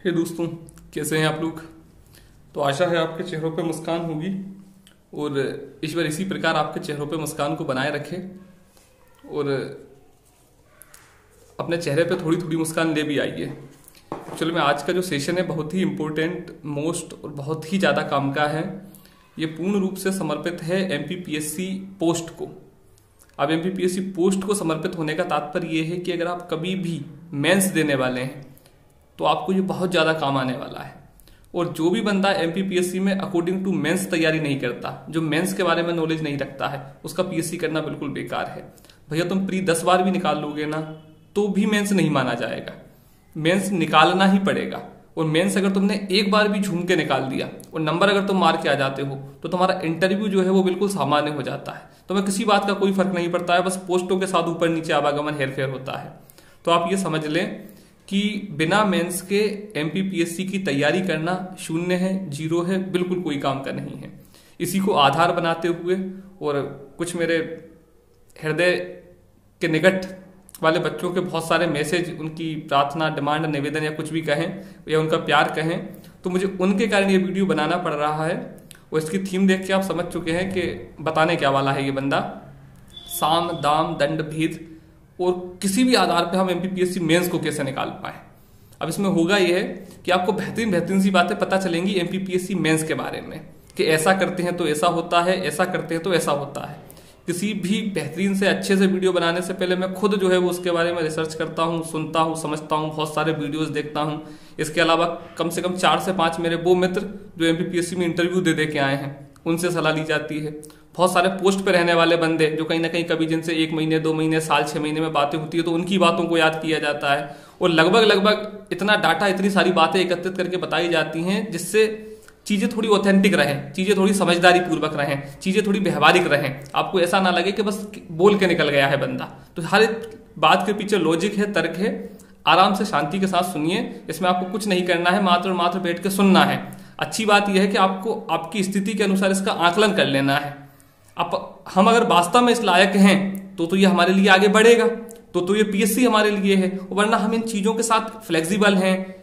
हे दोस्तों, कैसे हैं आप लोग। तो आशा है आपके चेहरों पे मुस्कान होगी और ईश्वर इसी प्रकार आपके चेहरों पे मुस्कान को बनाए रखे और अपने चेहरे पे थोड़ी थोड़ी मुस्कान ले भी आइए। एक्चुअली में आज का जो सेशन है बहुत ही इम्पोर्टेंट, मोस्ट और बहुत ही ज़्यादा काम का है। ये पूर्ण रूप से समर्पित है एमपीपीएससी पोस्ट को। अब एमपीपीएससी पोस्ट को समर्पित होने का तात्पर्य ये है कि अगर आप कभी भी मेंस देने वाले हैं तो आपको ये बहुत ज़्यादा काम आने वाला है। और जो भी बंदा एमपीपीएससी में अकॉर्डिंग टू मेंस तैयारी नहीं करता, जो मेंस के बारे में नॉलेज नहीं रखता है, उसका पीएससी करना बिल्कुल बेकार है। भैया तुम प्री 10 बार भी निकाल लोगे ना तो भी मेंस नहीं माना जाएगा, मेंस निकालना ही पड़ेगा। और मेंस अगर तुमने एक बार भी झूम के निकाल दिया और नंबर अगर तुम मार के आ जाते हो तो तुम्हारा इंटरव्यू जो है वो बिल्कुल सामान्य हो जाता है। तुम्हें किसी बात का कोई फर्क नहीं पड़ता है, बस पोस्टों के साथ ऊपर नीचे आवागमन हेर फेर होता है। तो आप ये समझ लें कि बिना मेंस के एमपीपीएससी की तैयारी करना शून्य है, जीरो है, बिल्कुल कोई काम का नहीं है। इसी को आधार बनाते हुए और कुछ मेरे हृदय के निकट वाले बच्चों के बहुत सारे मैसेज, उनकी प्रार्थना, डिमांड, निवेदन या कुछ भी कहें या उनका प्यार कहें, तो मुझे उनके कारण ये वीडियो बनाना पड़ रहा है। और इसकी थीम देख के आप समझ चुके हैं कि बताने क्या वाला है ये बंदा। साम दाम दंड भेद और किसी भी आधार पे हम एमपीपीएससी मेंस को कैसे निकाल पाए। अब इसमें होगा ये है कि आपको बेहतरीन बेहतरीन सी बातें पता चलेंगी एमपीपीएससी मेंस के बारे में कि ऐसा करते हैं तो ऐसा होता है, ऐसा करते हैं तो ऐसा होता है। किसी भी बेहतरीन से अच्छे से वीडियो बनाने से पहले मैं खुद जो है वो उसके बारे में रिसर्च करता हूँ, सुनता हूँ, समझता हूँ, बहुत सारे वीडियोस देखता हूँ। इसके अलावा कम से कम 4 से 5 मेरे वो मित्र जो एमपीपीएससी में इंटरव्यू दे के आए हैं, उनसे सलाह ली जाती है। बहुत सारे पोस्ट पे रहने वाले बंदे जो कहीं ना कहीं कभी जिनसे 1 महीने 2 महीने साल 6 महीने में बातें होती है तो उनकी बातों को याद किया जाता है। और लगभग इतना डाटा, इतनी सारी बातें एकत्रित करके बताई जाती हैं जिससे चीजें थोड़ी ऑथेंटिक रहें, चीजें थोड़ी समझदारी पूर्वक रहें, चीजें थोड़ी व्यवहारिक रहें। आपको ऐसा ना लगे कि बस बोल के निकल गया है बंदा। तो हर एक बात के पीछे लॉजिक है, तर्क है। आराम से शांति के साथ सुनिए। इसमें आपको कुछ नहीं करना है, मात्र और मात्र बैठ के सुनना है। अच्छी बात यह है कि आपको आपकी स्थिति के अनुसार इसका आकलन कर लेना है। हम अगर वास्तव में इस लायक हैं तो ये हमारे लिए आगे बढ़ेगा, तो ये पीएससी हमारे लिए है। वरना हम इन चीजों के साथ फ्लेक्सिबल हैं,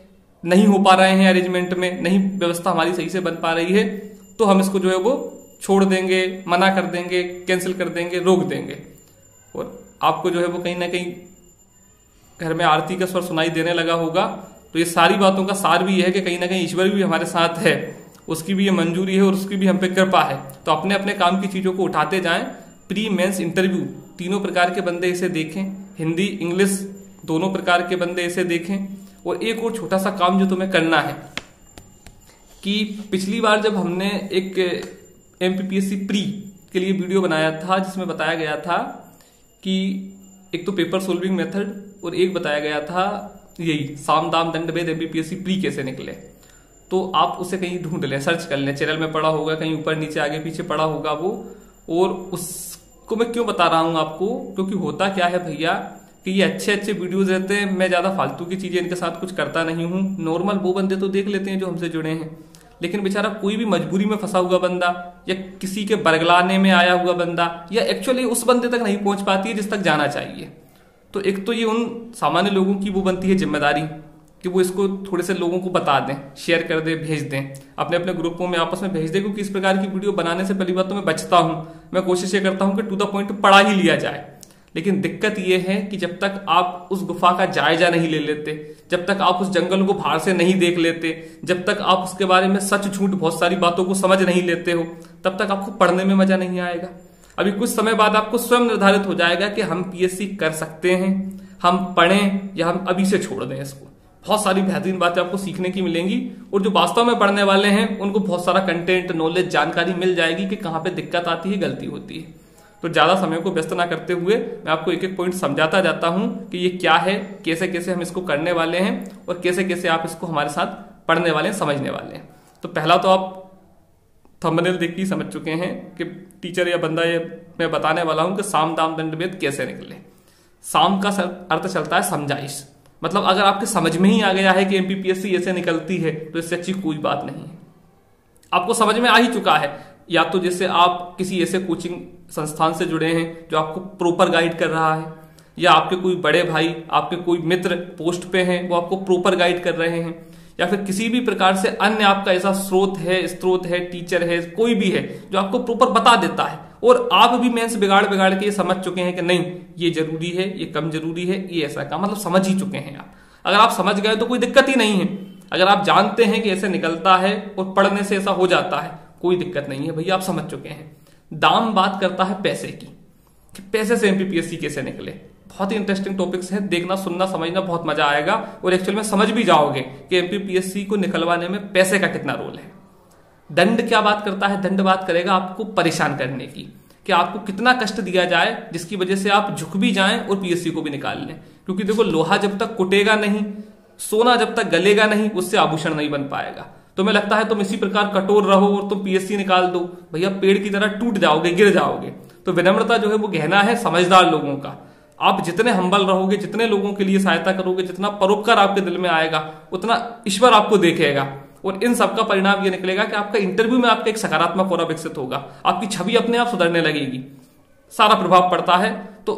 नहीं हो पा रहे हैं अरेंजमेंट में, नहीं व्यवस्था हमारी सही से बन पा रही है, तो हम इसको जो है वो छोड़ देंगे, मना कर देंगे, कैंसिल कर देंगे, रोक देंगे। और आपको जो है वो कहीं ना कहीं घर में आरती का स्वर सुनाई देने लगा होगा। तो ये सारी बातों का सार भी यह है कि कहीं ना कहीं ईश्वर भी हमारे साथ है, उसकी भी ये मंजूरी है और उसकी भी हम पे कृपा है। तो अपने अपने काम की चीजों को उठाते जाएं। प्री मेंस इंटरव्यू तीनों प्रकार के बंदे इसे देखें, हिंदी इंग्लिश दोनों प्रकार के बंदे इसे देखें। और एक और छोटा सा काम जो तुम्हें करना है कि पिछली बार जब हमने एक एमपीपीएससी प्री के लिए वीडियो बनाया था जिसमें बताया गया था कि एक तो पेपर सोल्विंग मेथड और एक बताया गया था यही साम दाम दंड भेद एमपीपीएससी प्री कैसे निकले, तो आप उसे कहीं ढूंढ लें, सर्च कर लें, चैनल में पड़ा होगा, कहीं ऊपर नीचे आगे पीछे पड़ा होगा वो। और उसको मैं क्यों बता रहा हूं आपको, क्योंकि होता क्या है भैया कि ये अच्छे अच्छे वीडियोस रहते हैं, मैं ज्यादा फालतू की चीजें इनके साथ कुछ करता नहीं हूं। नॉर्मल वो बंदे तो देख लेते हैं जो हमसे जुड़े हैं, लेकिन बेचारा कोई भी मजबूरी में फंसा हुआ बंदा या किसी के बरगलाने में आया हुआ बंदा या एक्चुअली उस बंदे तक नहीं पहुंच पाती है जिस तक जाना चाहिए। तो एक तो ये उन सामान्य लोगों की वो बनती है जिम्मेदारी कि वो इसको थोड़े से लोगों को बता दें, शेयर कर दें, भेज दें, अपने अपने ग्रुपों में आपस में भेज दें। क्योंकि इस प्रकार की वीडियो बनाने से पहली बात तो मैं बचता हूं, मैं कोशिश ये करता हूं कि टू द पॉइंट पढ़ा ही लिया जाए। लेकिन दिक्कत यह है कि जब तक आप उस गुफा का जायजा नहीं ले लेते, जब तक आप उस जंगल को बाहर से नहीं देख लेते, जब तक आप उसके बारे में सच झूठ बहुत सारी बातों को समझ नहीं लेते हो, तब तक आपको पढ़ने में मजा नहीं आएगा। अभी कुछ समय बाद आपको स्वयं निर्धारित हो जाएगा कि हम पीएससी कर सकते हैं, हम पढ़ें या हम अभी से छोड़ दें इसको। बहुत सारी बेहतरीन बातें आपको सीखने की मिलेंगी और जो वास्तव में पढ़ने वाले हैं उनको बहुत सारा कंटेंट, नॉलेज, जानकारी मिल जाएगी कि कहाँ पे दिक्कत आती है, गलती होती है। तो ज्यादा समय को व्यस्त ना करते हुए मैं आपको एक एक पॉइंट समझाता जाता हूं कि ये क्या है, कैसे कैसे हम इसको करने वाले हैं और कैसे कैसे आप इसको हमारे साथ पढ़ने वाले हैं, समझने वाले हैं। तो पहला तो आप थंबनेल देख के समझ चुके हैं कि टीचर या बंदा ये मैं बताने वाला हूं कि साम दाम दंड भेद कैसे निकले। साम का अर्थ चलता है समझाइश, मतलब अगर आपके समझ में ही आ गया है कि एमपीपीएससी ऐसे निकलती है तो इससे अच्छी कोई बात नहीं है। आपको समझ में आ ही चुका है, या तो जैसे आप किसी ऐसे कोचिंग संस्थान से जुड़े हैं जो आपको प्रॉपर गाइड कर रहा है, या आपके कोई बड़े भाई, आपके कोई मित्र पोस्ट पे हैं वो आपको प्रॉपर गाइड कर रहे हैं, या फिर किसी भी प्रकार से अन्य आपका ऐसा स्रोत है टीचर है, कोई भी है जो आपको प्रॉपर बता देता है और आप भी मेंस बिगाड़ बिगाड़ के ये समझ चुके हैं कि नहीं ये जरूरी है, ये कम जरूरी है, ये ऐसा काम, मतलब समझ ही चुके हैं आप। अगर आप समझ गए तो कोई दिक्कत ही नहीं है। अगर आप जानते हैं कि ऐसे निकलता है और पढ़ने से ऐसा हो जाता है, कोई दिक्कत नहीं है भैया, आप समझ चुके हैं। दाम बात करता है पैसे की, कि पैसे से एमपीपीएससी कैसे निकले। बहुत ही इंटरेस्टिंग टॉपिक्स है, देखना सुनना समझना बहुत मजा आएगा और एक्चुअल में समझ भी जाओगे कि एमपीपीएससी को निकलवाने में पैसे का कितना रोल है। दंड क्या बात करता है? दंड बात करेगा आपको परेशान करने की, कि आपको कितना कष्ट दिया जाए जिसकी वजह से आप झुक भी जाएं और पीएससी को भी निकाल लें। क्योंकि देखो, लोहा जब तक कुटेगा नहीं, सोना जब तक गलेगा नहीं, उससे आभूषण नहीं बन पाएगा। तुम्हें लगता है तुम इसी प्रकार कठोर रहो और तुम पीएससी निकाल दो, भैया पेड़ की तरह टूट जाओगे, गिर जाओगे। तो विनम्रता जो है वो गहना है समझदार लोगों का। आप जितने हम्बल रहोगे, जितने लोगों के लिए सहायता करोगे, जितना परोपकार आपके दिल में आएगा, उतना ईश्वर आपको देखेगा। और इन सबका परिणाम ये निकलेगा कि आपका इंटरव्यू में आपका एक सकारात्मक ऑरा विकसित होगा, आपकी छवि अपने आप सुधरने लगेगी, सारा प्रभाव पड़ता है। तो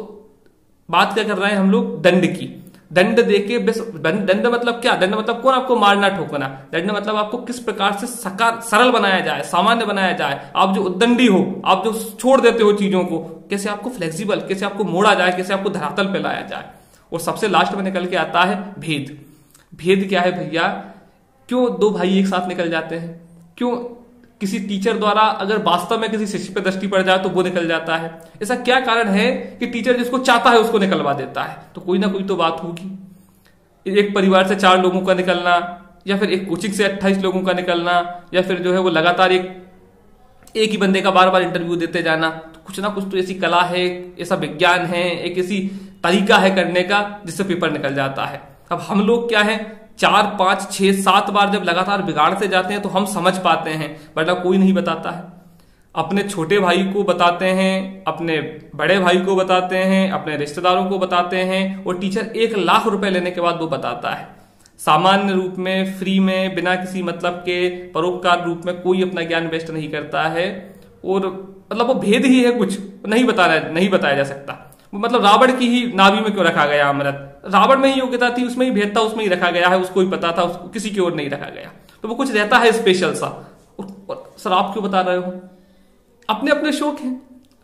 बात क्या कर रहे हैं हम लोग? दंड की। दंड देके दंड मतलब क्या? दंड मतलब कौन आपको मारना ठोकना। दंड मतलब आपको किस प्रकार से सरल बनाया जाए, सामान्य बनाया जाए। आप जो उद्दंडी हो, आप जो छोड़ देते हो चीजों को, कैसे आपको फ्लेक्सिबल, कैसे आपको मोड़ा जाए, कैसे आपको धरातल पे लाया जाए। और सबसे लास्ट में निकल के आता है भेद। भेद क्या है भैया? क्यों दो भाई एक साथ निकल जाते हैं? क्यों किसी टीचर द्वारा अगर वास्तव में किसी शिष्य पे दृष्टि पड़ जाए तो वो निकल जाता है? ऐसा क्या कारण है कि टीचर जिसको चाहता है उसको निकलवा देता है? तो कोई ना कोई तो बात होगी। एक परिवार से 4 लोगों का निकलना, या फिर एक कोचिंग से 28 लोगों का निकलना, या फिर जो है वो लगातार एक ही बंदे का बार बार इंटरव्यू देते जाना। तो कुछ ना कुछ तो ऐसी कला है, ऐसा विज्ञान है, एक ऐसी तरीका है करने का जिससे पेपर निकल जाता है। अब हम लोग क्या है, 4, 5, 6, 7 बार जब लगातार बिगाड़ते जाते हैं तो हम समझ पाते हैं, वरना कोई नहीं बताता है। अपने छोटे भाई को बताते हैं, अपने बड़े भाई को बताते हैं, अपने रिश्तेदारों को बताते हैं, और टीचर 1 लाख रुपए लेने के बाद वो बताता है। सामान्य रूप में, फ्री में, बिना किसी मतलब के, परोपकार रूप में कोई अपना ज्ञान वेस्ट नहीं करता है। और मतलब वो भेद ही है, कुछ नहीं बताया जा सकता। मतलब रावण की ही नाभि में क्यों रखा गया अमृत? रावण में ही योग्यता थी, उसमें ही भेद था, उसमें ही रखा गया है, उसको ही पता था, उसको किसी की ओर नहीं रखा गया। तो वो कुछ रहता है स्पेशल सा। और सर आप क्यों बता रहे हो? अपने अपने शौक हैं।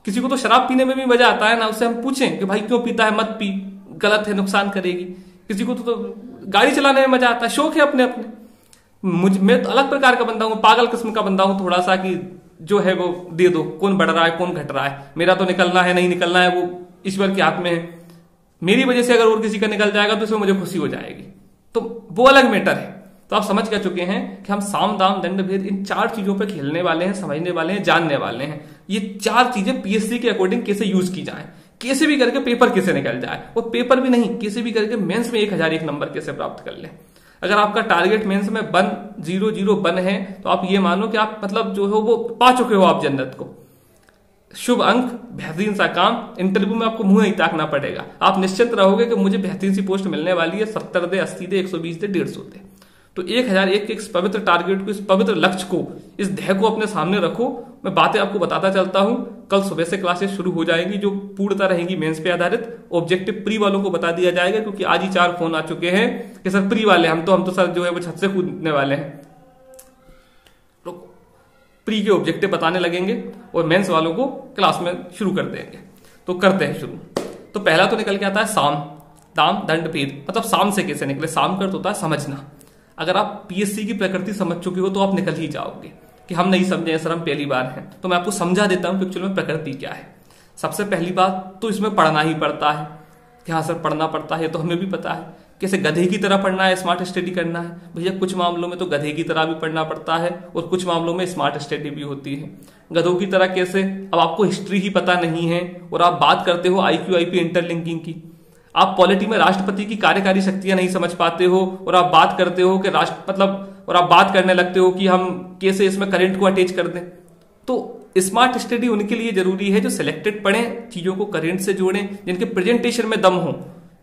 किसी को तो शराब पीने में भी मजा आता है ना, उससे हम पूछें कि भाई क्यों पीता है, मत पी, गलत है, नुकसान करेगी। किसी को तो गाड़ी चलाने में मजा आता है, शौक है अपने अपने। मैं तो अलग प्रकार का बंदा हूं, पागल किस्म का बंदा हूं थोड़ा सा, कि जो है वो दे दो, कौन बढ़ रहा है कौन घट रहा है, मेरा तो निकलना है नहीं निकलना है वो ईश्वर के हाथ में है। मेरी वजह से अगर और किसी का निकल जाएगा तो इसमें मुझे खुशी हो जाएगी, तो वो अलग मैटर है। तो आप समझ कर चुके हैं कि हम साम दाम दंड भेद इन 4 चीजों पर खेलने वाले हैं, समझने वाले हैं, जानने वाले हैं। ये 4 चीजें पीएससी के अकॉर्डिंग कैसे यूज की जाए, कैसे भी करके पेपर कैसे निकल जाए, और पेपर भी नहीं, कैसे भी करके मेंस में 1001 नंबर कैसे प्राप्त कर लें। अगर आपका टारगेट मेंस में 100 बन है तो आप ये मानो कि आप मतलब जो है वो पा चुके हो आप जन्नत को। शुभ अंक, बेहतरीन सा काम, इंटरव्यू में आपको मुंह नहीं ताकना पड़ेगा। आप निश्चिंत रहोगे कि मुझे बेहतरीन सी पोस्ट मिलने वाली है, 70 दे, 80 दे, 120 दे, 150 दे। तो 1001 के इस पवित्र टारगेट को, इस पवित्र लक्ष्य को, इस ध्येय को अपने सामने रखो। मैं बातें आपको बताता चलता हूं। कल सुबह से क्लासेस शुरू हो जाएंगी जो पूर्णतः रहेंगी मेंस पे आधारित। ऑब्जेक्टिव प्री वालों को बता दिया जाएगा, क्योंकि आज ही 4 फोन आ चुके हैं कि सर प्री वाले हम तो सर जो है वो छत से कूदने वाले हैं। तो प्री के ऑब्जेक्टिव बताने लगेंगे और मेंस वालों को क्लास में शुरू कर देंगे। तो करते हैं शुरू। तो पहला तो निकल के आता है साम दाम दंड भेद। मतलब साम से कैसे निकले? साम का अर्थ होता है समझना। अगर आप पीएससी की प्रकृति समझ चुके हो तो आप निकल ही जाओगे कि हम नहीं समझे सर, हम पहली बार हैं। तो मैं आपको समझा देता हूं कि एक्चुअली में प्रकृति क्या है। सबसे पहली बात तो इसमें पढ़ना ही पड़ता है कि हाँ सर पढ़ना पड़ता है, तो हमें भी पता है। कैसे गधे की तरह पढ़ना है, स्मार्ट स्टडी करना है? भैया कुछ मामलों में तो गधे की तरह भी पढ़ना पड़ता है और कुछ मामलों में स्मार्ट स्टडी भी होती है। गधों की तरह कैसे? अब आपको हिस्ट्री ही पता नहीं है और आप बात करते हो IQ IP इंटरलिंकिंग की। आप पॉलिटी में राष्ट्रपति की कार्यकारी शक्तियां नहीं समझ पाते हो और आप बात करते हो कि और आप बात करने लगते हो कि हम कैसे इसमें करंट को अटैच कर दें। तो स्मार्ट स्टडी उनके लिए जरूरी है जो सिलेक्टेड पढ़ें, चीजों को करंट से जोड़ें, जिनके प्रेजेंटेशन में दम हो,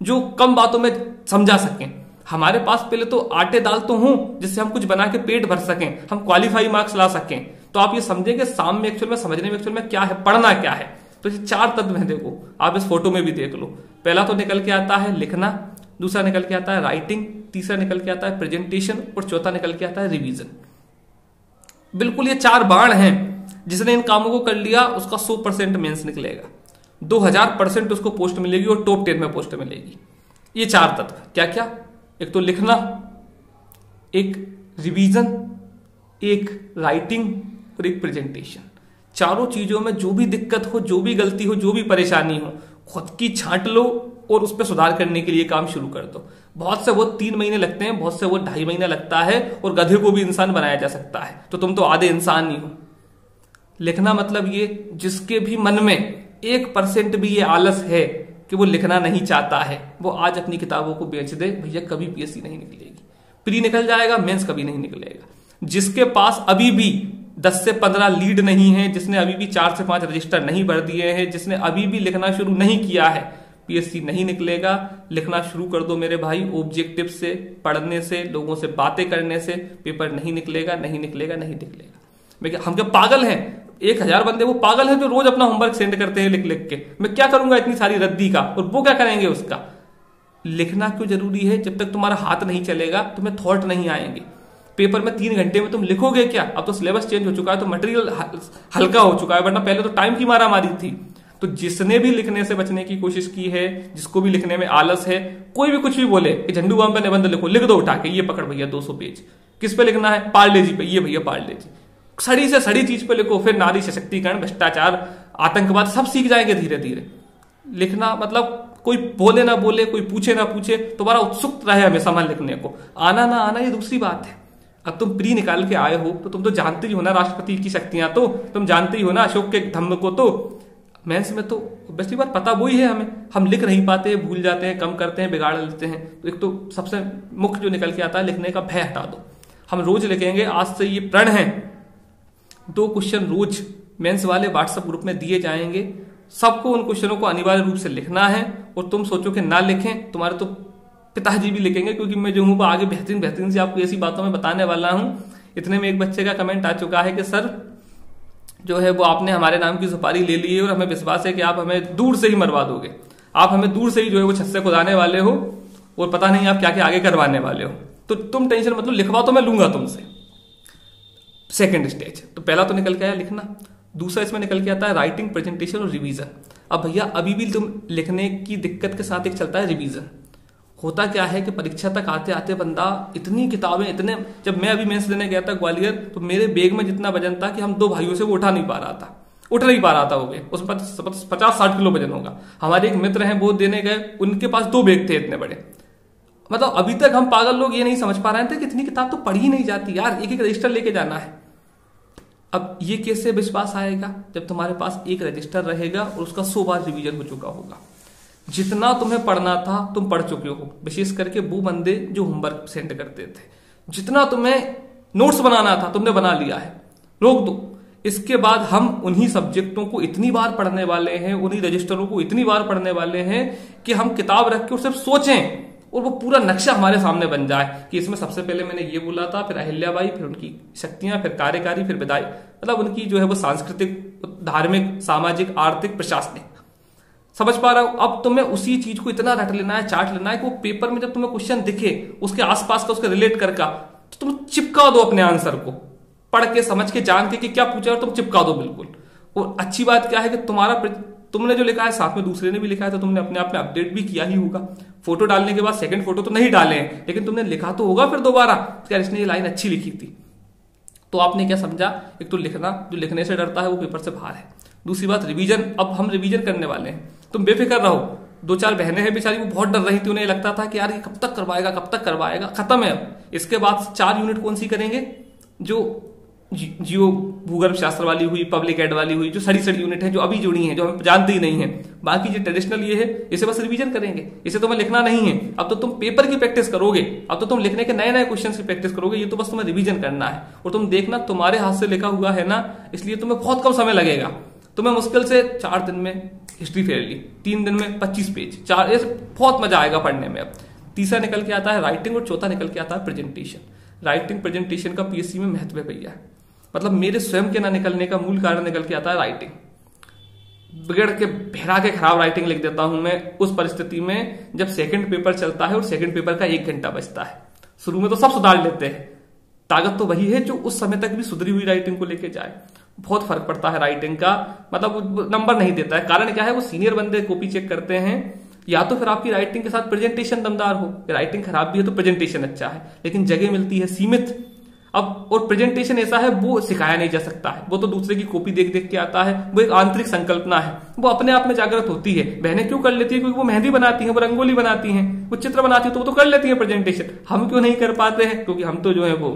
जो कम बातों में समझा सकें। हमारे पास पहले तो आटे दाल तो हों जिससे हम कुछ बना के पेट भर सकें, हम क्वालिफाई मार्क्स ला सकें। तो आप ये समझेंगे साम में एक्चुअल में समझने में एक्चुअल में क्या है, पढ़ना क्या है। तो ये 4 तत्व हैं, देखो आप इस फोटो में भी देख लो। पहला तो निकल के आता है लिखना, दूसरा निकल के आता है राइटिंग, तीसरा निकल के आता है प्रेजेंटेशन और चौथा निकल के आता है रिवीजन। बिल्कुल ये 4 बाण हैं। जिसने इन कामों को कर लिया उसका 100% मेंस निकलेगा, 2000% उसको पोस्ट मिलेगी और टॉप 10 में पोस्ट मिलेगी। ये 4 तत्व क्या क्या? एक तो लिखना, एक रिवीजन, एक राइटिंग और एक प्रेजेंटेशन। चारों चीजों में जो भी दिक्कत हो, जो भी गलती हो, जो भी परेशानी हो, खुद की छांट लो और उस पर सुधार करने के लिए काम शुरू कर दो। बहुत से वो 3 महीने लगते हैं, बहुत से वो 2.5 महीना लगता है, और गधे को भी इंसान बनाया जा सकता है। तो तुम तो आधे इंसान ही हो। लिखना मतलब ये, जिसके भी मन में 1% भी ये आलस है कि वो लिखना नहीं चाहता है, वो आज अपनी किताबों को बेच दे। भैया कभी पीएससी नहीं निकलेगी। प्री निकल जाएगा, मेंस कभी नहीं निकलेगा। जिसके पास अभी भी 10 से 15 लीड नहीं है, जिसने अभी भी 4 से 5 रजिस्टर नहीं भर दिए हैं, जिसने अभी भी लिखना शुरू नहीं किया है, पीएससी नहीं निकलेगा। लिखना शुरू कर दो मेरे भाई, ऑब्जेक्टिव से, पढ़ने से, लोगों से बातें करने से पेपर नहीं निकलेगा, नहीं निकलेगा, नहीं निकलेगा। हम क्या पागल हैं? 1000 बंदे वो पागल हैं जो रोज अपना होमवर्क सेंड करते हैं लिख लिख के। मैं क्या करूंगा इतनी सारी रद्दी का, और वो क्या करेंगे उसका? लिखना क्यों जरूरी है? जब तक तुम्हारा हाथ नहीं चलेगा तुम्हें थॉट नहीं आएंगे। पेपर में 3 घंटे में तुम लिखोगे क्या? अब तो सिलेबस चेंज हो चुका है, तो मटेरियल हल्का हो चुका है, वरना पहले तो टाइम की मारा मारी थी। तो जिसने भी लिखने से बचने की कोशिश की है, जिसको भी लिखने में आलस है, कोई भी कुछ भी बोले कि झंडू बाम पे निबंध लिखो, लिख दो उठा के, ये पकड़ भैया 200 पेज। किस पे लिखना है? पार्ले जी पे। ये भैया पार्ले जी, सड़ी से सड़ी चीज पे लिखो। फिर नारी सशक्तिकरण, भ्रष्टाचार, आतंकवाद सब सीख जाएंगे धीरे धीरे। लिखना मतलब कोई बोले ना बोले, कोई पूछे ना पूछे, तुम्हारा उत्सुक रहे हमेशा मन लिखने को। आना ना आना ये दूसरी बात है। अब तुम प्री निकाल के आए हो तो तुम तो जानते ही हो ना राष्ट्रपति की शक्तियां, तो तुम जानते ही हो ना अशोक के धम्म को। तो मेंस में तो बेस्ट बात पता वही है हमें, हम लिख नहीं पाते, भूल जाते हैं, कम करते हैं, बिगाड़ लेते हैं। तो एक तो सबसे मुख्य जो निकल के आता है, लिखने का भय हटा दो। हम रोज लिखेंगे, आज से ये प्रण है। 2 क्वेश्चन रोज मेंस वाले व्हाट्सएप ग्रुप में दिए जाएंगे, सबको उन क्वेश्चनों को अनिवार्य रूप से लिखना है। और तुम सोचो कि ना लिखें, तुम्हारे तो पिताजी भी लिखेंगे, क्योंकि मैं जो हूं आगे बेहतरीन से आपको ऐसी बातों में बताने वाला हूं। इतने में एक बच्चे का कमेंट आ चुका है कि सर जो है वो आपने हमारे नाम की सुपारी ले ली है और हमें विश्वास है कि आप हमें दूर से ही मरवा दोगे, आप हमें दूर से ही जो है वो छत से खुदाने वाले हो, और पता नहीं आप क्या क्या आगे करवाने वाले हो। तो तुम टेंशन मतलब, लिखवा तो मैं लूंगा तुमसे। सेकंड स्टेज तो पहला तो निकल के आया लिखना। दूसरा इसमें निकल के आता है राइटिंग, प्रेजेंटेशन और रिवीजन। अब भैया अभी भी तुम लिखने की दिक्कत के साथ एक चलता है रिवीजन। होता क्या है कि परीक्षा तक आते आते बंदा इतनी किताबें, इतने, जब मैं अभी मेंस देने गया था ग्वालियर, तो मेरे बैग में जितना वजन था कि हम 2 भाइयों से वो उठा नहीं पा रहा था वो बैग। उसमें 50-60 किलो वजन होगा। हमारे एक मित्र हैं, वो देने गए, उनके पास 2 बैग थे इतने बड़े। मतलब अभी तक हम पागल लोग ये नहीं समझ पा रहे थे कि इतनी किताब तो पढ़ी ही नहीं जाती यार, एक रजिस्टर लेके जाना है। अब ये कैसे विश्वास आएगा जब तुम्हारे पास एक रजिस्टर रहेगा और उसका 100 बार रिवीजन हो चुका होगा। जितना तुम्हें पढ़ना था तुम पढ़ चुके हो, विशेष करके वो बंदे जो होमवर्क सेंड करते थे। जितना तुम्हें नोट्स बनाना था तुमने बना लिया है, रोक दो। इसके बाद हम उन्हीं सब्जेक्टों को इतनी बार पढ़ने वाले हैं, उन्हीं रजिस्टरों को इतनी बार पढ़ने वाले हैं कि हम किताब रख के और सिर्फ सोचें और वो पूरा नक्शा हमारे सामने बन जाए कि इसमें सबसे पहले मैंने ये बोला था, फिर अहिल्याबाई, फिर उनकी शक्तियां, फिर कार्यकारी, फिर विदाई। मतलब उनकी जो है वो सांस्कृतिक, धार्मिक, सामाजिक, आर्थिक, प्रशासनिक। समझ पा रहा हूं? अब तुम्हें उसी चीज को इतना रट लेना है, चाट लेना है कि वो पेपर में जब तुम्हें क्वेश्चन दिखे उसके आसपास का, उसके रिलेट करके, तो तुम चिपका दो अपने आंसर को, पढ़ के, समझ के, जान के कि क्या पूछा और तुम चिपका दो बिल्कुल। और अच्छी बात क्या है कि तुमने जो लिखा है साथ में दूसरे ने भी लिखा है, तो तुमने अपने आप में अपडेट भी किया ही होगा। फोटो डालने के बाद सेकंड फोटो तो नहीं डाले हैं, लेकिन तुमने लिखा तो होगा फिर दोबारा, यार इसने ये लाइन अच्छी लिखी थी। तो आपने क्या समझा? एक तो लिखना, जो लिखने से डरता है वो पेपर से बाहर है। दूसरी बात रिवीजन। अब हम रिवीजन करने वाले हैं, तुम बेफिक्र रहो। 2-4 बहनें हैं बेचारी, वो बहुत डर रही थी, उन्हें लगता था कि यार ये कब तक करवाएगा, खत्म है अब। इसके बाद 4 यूनिट कौन सी करेंगे? जो जियो भूगर्भ शास्त्र वाली हुई, पब्लिक एड वाली हुई, जो सड़ी यूनिट है जो अभी जुड़ी है, जो हम जानते ही नहीं है। बाकी जो ट्रेडिशनल ये है, इसे बस रिवीजन करेंगे, इसे तुम्हें लिखना नहीं है। अब तो तुम पेपर की प्रैक्टिस करोगे, अब तो तुम लिखने के नए क्वेश्चन की प्रैक्टिस करोगे। ये तो बस तुम्हें रिवीजन करना है। और तुम देखना, तुम्हारे हाथ से लिखा हुआ है ना, इसलिए तुम्हें बहुत कम समय लगेगा। तुम्हें मुश्किल से 4 दिन में हिस्ट्री फेर ली, 3 दिन में 25 पेज, 4, बहुत मजा आएगा पढ़ने में। अब तीसरा निकल के आता है राइटिंग और चौथा निकल के आता है प्रेजेंटेशन। राइटिंग प्रेजेंटेशन का पीएससी में महत्व है भैया। मतलब मेरे स्वयं के ना निकलने का मूल कारण निकल के आता है राइटिंग। बिगड़ के बहरा के खराब राइटिंग लिख देता हूं मैं उस परिस्थिति में जब सेकंड पेपर चलता है और सेकंड पेपर का 1 घंटा बचता है। शुरू में तो सब सुधार लेते हैं, ताकत तो वही है जो उस समय तक भी सुधरी हुई राइटिंग को लेके जाए। बहुत फर्क पड़ता है राइटिंग का, मतलब नंबर नहीं देता है। कारण क्या है, वो सीनियर बंदे कॉपी चेक करते हैं, या तो फिर आपकी राइटिंग के साथ प्रेजेंटेशन दमदार हो। राइटिंग खराब भी है तो प्रेजेंटेशन अच्छा है, लेकिन जगह मिलती है सीमित। अब और प्रेजेंटेशन ऐसा है वो सिखाया नहीं जा सकता है, वो तो दूसरे की कॉपी देख देख के आता है। वो एक आंतरिक संकल्पना है, वो अपने आप में जागृत होती है। बहनें क्यों कर लेती है, क्योंकि वो मेहंदी बनाती हैं, वो रंगोली बनाती हैं, वो चित्र बनाती है, तो वो तो कर लेती है प्रेजेंटेशन। हम क्यों नहीं कर पाते हैं, क्योंकि हम तो जो है वो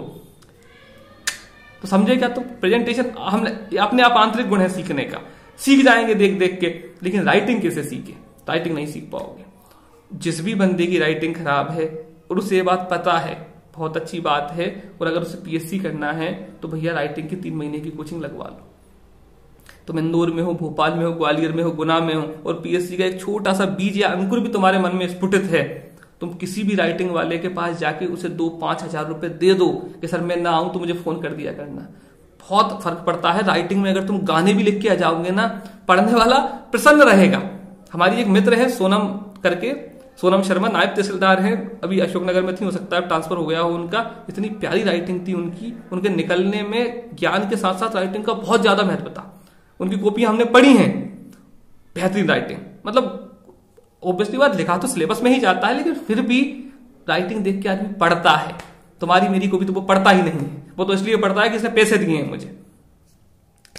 तो समझे क्या, तो प्रेजेंटेशन हम अपने आप आंतरिक गुण है सीखने का, सीख जाएंगे देख देख के। लेकिन राइटिंग कैसे सीखे, राइटिंग नहीं सीख पाओगे। जिस भी बंदे की राइटिंग खराब है और उसे ये बात पता है, बहुत अच्छी बात है, और अगर उसे पीएससी करना है तो भैया राइटिंग की 3 महीने की कोचिंग लगवा लो। तुम इंदौर में हो, भोपाल में हो, ग्वालियर में हो, गुना में हो, और पीएससी का एक छोटा सा बीज या अंकुर भी तुम्हारे मन में स्फुटित है, तुम किसी भी राइटिंग वाले के पास जाके उसे 2-5 हजार रुपए दे दो कि सर मैं ना आऊं तो मुझे फोन कर दिया करना। बहुत फर्क पड़ता है राइटिंग में। अगर तुम गाने भी लिख के आ जाओगे ना, पढ़ने वाला प्रसन्न रहेगा। हमारी एक मित्र है सोनम करके, सोनम शर्मा, नायब तहसीलदार हैं, अभी अशोकनगर में थी, हो सकता है ट्रांसफर हो गया हो उनका। इतनी प्यारी राइटिंग थी उनकी, उनके निकलने में ज्ञान के साथ साथ राइटिंग का बहुत ज्यादा महत्व था। उनकी कॉपी हमने पढ़ी है, बेहतरीन राइटिंग। मतलब ऑब्वियसली बात, लिखा तो सिलेबस में ही जाता है, लेकिन फिर भी राइटिंग देख के आदमी पढ़ता है। तुम्हारी मेरी कॉपी तो वो पढ़ता ही नहीं है, वो तो इसलिए पढ़ता है कि इसने पैसे दिए हैं मुझे।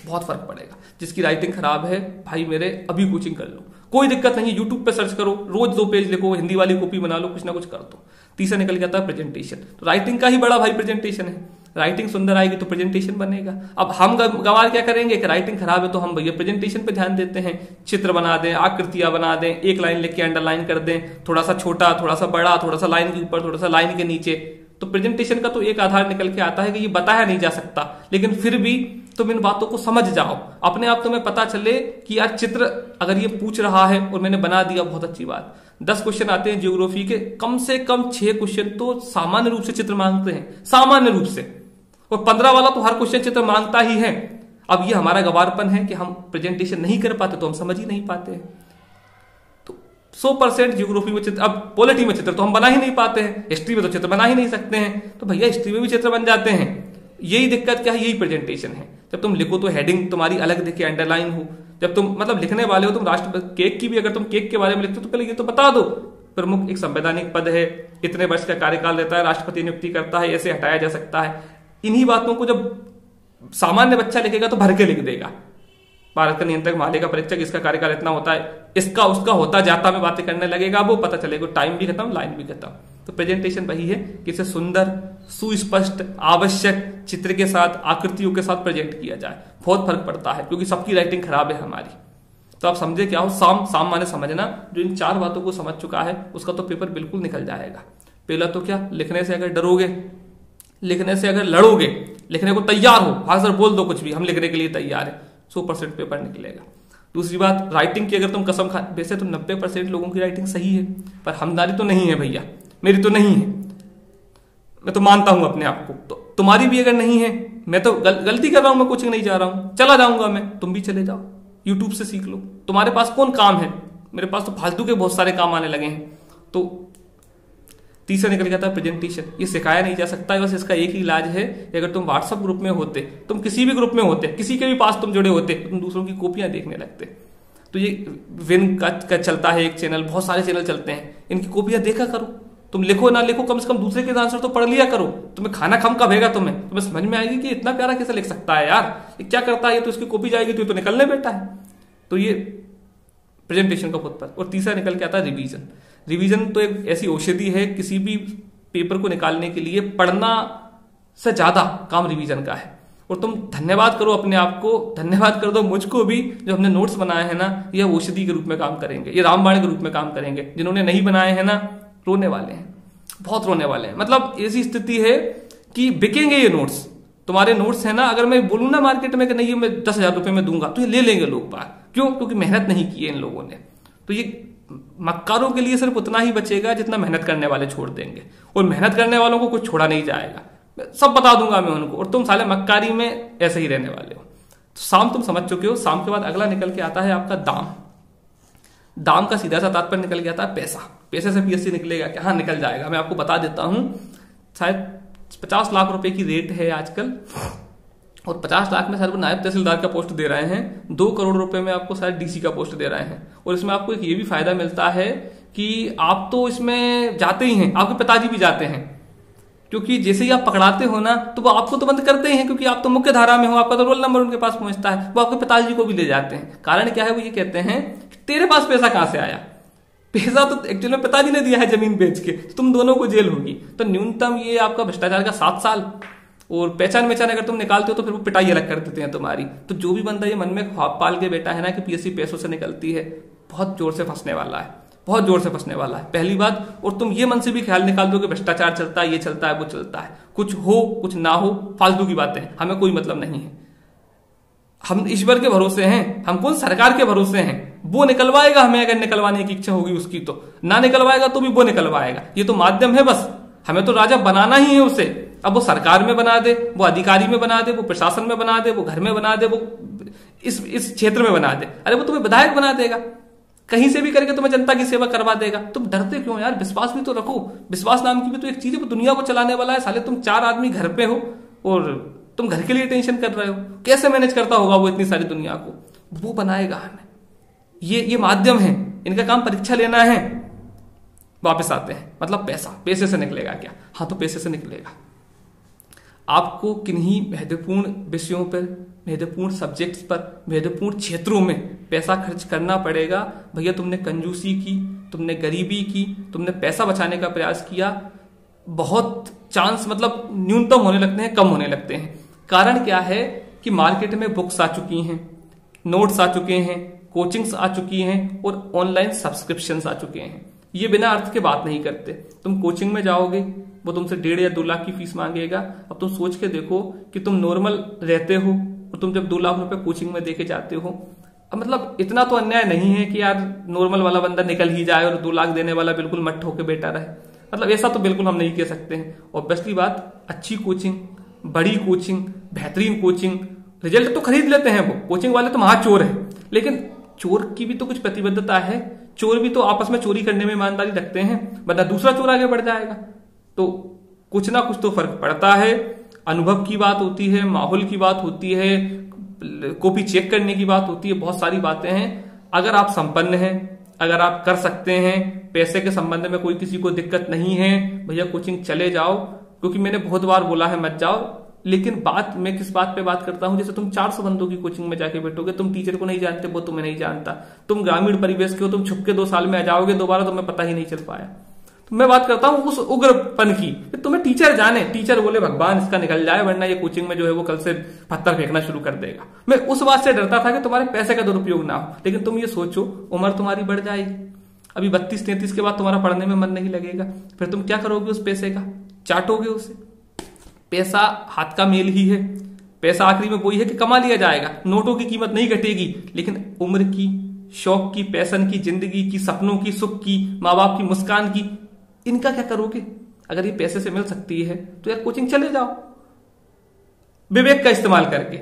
बहुत फर्क पड़ेगा। जिसकी राइटिंग खराब है भाई मेरे, अभी कोचिंग कर लो, कोई दिक्कत नहीं। यूट्यूब पे सर्च करो, रोज 2 पेज लिखो, हिंदी वाली कॉपी बना लो, कुछ ना कुछ कर दो। तीसरा निकल जाता है प्रेजेंटेशन। तो राइटिंग का ही बड़ा भाई प्रेजेंटेशन है। राइटिंग सुंदर आएगी तो प्रेजेंटेशन बनेगा। अब हम गंवार क्या करेंगे कि राइटिंग खराब है तो हम भैया प्रेजेंटेशन पे ध्यान देते हैं, चित्र बना दें, आकृतियां बना दें, 1 लाइन लिख के अंडरलाइन कर दें, थोड़ा सा छोटा, थोड़ा सा बड़ा, थोड़ा सा लाइन के ऊपर, थोड़ा सा लाइन के नीचे। तो प्रेजेंटेशन का तो एक आधार निकल के आता है कि ये बताया नहीं जा सकता, लेकिन फिर भी तुम इन बातों को समझ जाओ, अपने आप तुम्हें पता चले कि यार चित्र अगर ये पूछ रहा है और मैंने बना दिया, बहुत अच्छी बात। 10 क्वेश्चन आते हैं ज्योग्राफी के, कम से कम 6 क्वेश्चन तो सामान्य रूप से चित्र मांगते हैं, सामान्य रूप से, और 15 वाला तो हर क्वेश्चन चित्र मांगता ही है। अब ये हमारा गवारपन है कि हम प्रेजेंटेशन नहीं कर पाते, तो हम समझ ही नहीं पाते हैं। तो 100% ज्योग्राफी में चित्र, अब पॉलिटी में चित्र तो हम बना ही नहीं पाते हैं, हिस्ट्री में तो चित्र बना ही नहीं सकते हैं, तो भैया हिस्ट्री में भी चित्र बन जाते हैं। यही दिक्कत क्या है, यही प्रेजेंटेशन है। जब तुम लिखो तो हेडिंग तुम्हारी अलग दिखे, अंडरलाइन हो। जब तुम मतलब लिखने वाले हो, तुम राष्ट्रपति केक की भी अगर तुम केक के बारे में लिखते हो तो पहले ये तो बता दो, प्रमुख एक संवैधानिक पद है, इतने वर्ष का कार्यकाल रहता है, राष्ट्रपति नियुक्ति करता है, ऐसे हटाया जा सकता है। इन्हीं बातों को जब सामान्य बच्चा लिखेगा तो भर के लिख देगा। भारत का नियंत्रक, माले का परीक्षक, इसका कार्यकाल इतना होता है, इसका उसका होता जाता में बातें करने लगेगा, वो पता चलेगा टाइम भी खत्म, लाइन भी खत्म। तो प्रेजेंटेशन वही है कि इसे सुंदर, सुस्पष्ट, आवश्यक चित्र के साथ, आकृतियों के साथ प्रेजेंट किया जाए। बहुत फर्क पड़ता है, क्योंकि सबकी राइटिंग खराब है हमारी। तो आप समझे क्या हो, साम माने समझना। जो इन 4 बातों को समझ चुका है उसका तो पेपर बिल्कुल निकल जाएगा। पहला तो क्या, लिखने से अगर डरोगे, लिखने से अगर लड़ोगे, लिखने को तैयार हो, हाँ सर बोल दो कुछ भी, हम लिखने के लिए तैयार है, 100% पेपर निकलेगा। दूसरी बात, राइटिंग की अगर तुम कसम खा, वैसे तो 90% लोगों की राइटिंग सही है, पर हमदारी तो नहीं है भैया, मेरी तो नहीं है, मैं तो मानता हूं अपने आप को। तो तुम्हारी भी अगर नहीं है, मैं तो गलती कर रहा हूं, मैं कोचिंग नहीं जा रहा हूं, चला जाऊंगा मैं, तुम भी चले जाओ, यूट्यूब से सीख लो। तुम्हारे पास कौन काम है, मेरे पास तो फालतू के बहुत सारे काम आने लगे हैं। तो तीसरा निकल जाता है प्रेजेंटेशन। ये सिखाया नहीं जा सकता है, बस इसका एक ही इलाज है कि अगर तुम व्हाट्सएप ग्रुप में होते, तुम किसी भी ग्रुप में होते, किसी के भी पास तुम जुड़े होते, तो तुम दूसरों की कॉपियां देखने लगते। तो ये विन का चलता है एक चैनल, बहुत सारे चैनल चलते हैं, इनकी कॉपियां देखा करो। तुम लिखो ना लिखो, कम से कम दूसरे के आंसर तो पढ़ लिया करो। तुम्हें खाना खम का भेगा, तुम्हें समझ में आएगी कि इतना प्यारा कैसे लिख सकता है यार, ये क्या करता है, ये तो इसकी कॉपी जाएगी, तो ये तो निकलने बैठा है। तो ये प्रेजेंटेशन का बहुत पर। और तीसरा निकल के आता है रिवीजन। रिवीजन तो एक ऐसी औषधि है, किसी भी पेपर को निकालने के लिए पढ़ना से ज्यादा काम रिवीजन का है। और तुम धन्यवाद करो अपने आप को, धन्यवाद कर दो मुझको भी, जो हमने नोट्स बनाए हैं ना, ये औषधि के रूप में काम करेंगे, ये रामबाण के रूप में काम करेंगे। जिन्होंने नहीं बनाए हैं ना, रोने वाले हैं, बहुत रोने वाले हैं। मतलब ऐसी स्थिति है कि बिकेंगे ये नोट्स। तुम्हारे नोट्स है ना, अगर मैं बोलूं ना मार्केट में कि नहीं ये मैं 10,000 रुपए में दूंगा, तो ये ले लेंगे लोग बाहर। क्यों? क्योंकि मेहनत नहीं की है इन लोगों ने। तो ये मक्कारों के लिए सिर्फ उतना ही बचेगा जितना मेहनत करने वाले छोड़ देंगे, और मेहनत करने वालों को कुछ छोड़ा नहीं जाएगा। सब बता दूंगा मैं उनको, और तुम साले मक्कारी में ऐसे ही रहने वाले हो। तो शाम तुम समझ चुके हो। शाम के बाद अगला निकल के आता है आपका दाम। दाम का सीधा सा तात्पर्य निकल के आता है पैसा। पैसे से पीएससी निकलेगा क्या? हाँ, निकल जाएगा। मैं आपको बता देता हूं, शायद 50 लाख रुपए की रेट है आजकल, और 50 लाख में शायद वो नायब तहसीलदार का पोस्ट दे रहे हैं। 2 करोड़ रुपए में आपको शायद डीसी का पोस्ट दे रहे हैं। और इसमें आपको एक ये भी फायदा मिलता है कि आप तो इसमें जाते ही हैं, आपके पिताजी भी जाते हैं, क्योंकि जैसे ही आप पकड़ाते हो ना तो वो आपको तो बंद करते ही हैं, क्योंकि आप तो मुख्य धारा में हो, आपका तो रोल नंबर उनके पास पहुंचता है, वो आपके पिताजी को भी ले जाते हैं। कारण क्या है? वो ये कहते हैं तेरे पास पैसा कहां से आया? पैसा तो एक्चुअली में पिताजी ने दिया है जमीन बेच के, तो तुम दोनों को जेल होगी। तो न्यूनतम ये आपका भ्रष्टाचार का 7 साल, और पहचान अगर तुम निकालते हो तो फिर वो पिटाई अलग कर देते हैं तुम्हारी। तो जो भी बंदा ये मन में ख्वाब पाल के बैठा है ना कि पीएससी पैसों से निकलती है, बहुत जोर से फंसने वाला है, बहुत जोर से फंसने वाला है, पहली बात। और तुम ये मन से भी ख्याल निकाल दो कि भ्रष्टाचार चलता है, ये चलता है, वो चलता है, कुछ हो कुछ ना हो, फालतू की बातें, हमें कोई मतलब नहीं है। हम ईश्वर के भरोसे हैं, हम कौन सरकार के भरोसे हैं। वो निकलवाएगा हमें, अगर निकलवाने की इच्छा होगी उसकी, तो ना निकलवाएगा तो भी वो निकलवाएगा। ये तो माध्यम है बस, हमें तो राजा बनाना ही है उसे। अब वो सरकार में बना दे, वो अधिकारी में बना दे, वो प्रशासन में बना दे, वो घर में बना दे, वो इस क्षेत्र में बना दे, अरे वो तुम्हें विधायक बना देगा, कहीं से भी करके तुम्हें जनता की सेवा करवा देगा। तुम डरते क्यों यार? विश्वास भी तो रखो। विश्वास नाम की भी तो एक चीज है, वो दुनिया को चलाने वाला है। साले तुम 4 आदमी घर पे हो और तुम घर के लिए टेंशन कर रहे हो, कैसे मैनेज करता होगा वो इतनी सारी दुनिया को? वो बनाएगा हमें। ये माध्यम है, इनका काम परीक्षा लेना है। वापस आते हैं, मतलब पैसा, पैसे से निकलेगा क्या? हाँ, तो पैसे से निकलेगा। आपको किन्हीं महत्वपूर्ण विषयों पर, महत्वपूर्ण सब्जेक्ट्स पर, महत्वपूर्ण क्षेत्रों में पैसा खर्च करना पड़ेगा। भैया तुमने कंजूसी की, तुमने गरीबी की, तुमने पैसा बचाने का प्रयास किया, बहुत चांस मतलब न्यूनतम होने लगते हैं, कम होने लगते हैं। कारण क्या है कि मार्केट में बुक्स आ चुकी हैं, नोट्स आ चुके हैं, कोचिंग्स आ चुकी हैं, और ऑनलाइन सब्सक्रिप्शंस आ चुके हैं। ये बिना अर्थ के बात नहीं करते। तुम कोचिंग में जाओगे, वो तुमसे 1.5 या 2 लाख की फीस मांगेगा। अब तुम सोच के देखो कि तुम नॉर्मल रहते हो और तुम जब 2 लाख रुपए कोचिंग में देके जाते हो, अब मतलब इतना तो अन्याय नहीं है कि यार नॉर्मल वाला बंदा निकल ही जाए और 2 लाख देने वाला बिल्कुल मट्ठ होके बैठा रहे। मतलब ऐसा तो बिल्कुल हम नहीं कह सकते हैं। ऑब्वियसली बात, अच्छी कोचिंग, बड़ी कोचिंग, बेहतरीन कोचिंग, रिजल्ट तो खरीद लेते हैं वो कोचिंग वाले, तो महाचोर है। लेकिन चोर की भी तो कुछ प्रतिबद्धता है। चोर भी तो आपस में चोरी करने में ईमानदारी रखते हैं, वरना दूसरा चोर आगे बढ़ जाएगा। तो कुछ ना कुछ तो फर्क पड़ता है। अनुभव की बात होती है, माहौल की बात होती है, कॉपी चेक करने की बात होती है, बहुत सारी बातें हैं। अगर आप संपन्न हैं, अगर आप कर सकते हैं, पैसे के संबंध में कोई किसी को दिक्कत नहीं है, भैया कोचिंग चले जाओ। क्योंकि मैंने बहुत बार बोला है मत जाओ, लेकिन बात मैं किस बात पे बात करता हूं, जैसे तुम 400 बंदों की कोचिंग में जाके बैठोगे, तुम टीचर को नहीं जानते, वो तुम्हें नहीं जानता, तुम ग्रामीण परिवेश के हो, तुम छुप के 2 साल में आ जाओगे, दोबारा तुम्हें पता ही नहीं चल पाया। तो मैं बात करता हूं उस उग्रपन की, तुम्हें टीचर जाने, टीचर बोले भगवान इसका निकल जाए, वरना ये कोचिंग में जो है वो कल से पत्थर फेंकना शुरू कर देगा। मैं उस बात से डरता था कि तुम्हारे पैसे का दुरुपयोग ना हो। लेकिन तुम ये सोचो, उम्र तुम्हारी बढ़ जाएगी, अभी 32-33 के बाद तुम्हारा पढ़ने में मन नहीं लगेगा, फिर तुम क्या करोगे उस पैसे का? चाटोगे उसे। पैसा हाथ का मेल ही है। पैसा आखिरी में वही है कि कमा लिया जाएगा, नोटों की कीमत नहीं घटेगी, लेकिन उम्र की, शौक की, पैशन की, जिंदगी की, सपनों की, सुख की, माँ बाप की मुस्कान की, इनका क्या करोगे? अगर ये पैसे से मिल सकती है तो यार कोचिंग चले जाओ, विवेक का इस्तेमाल करके।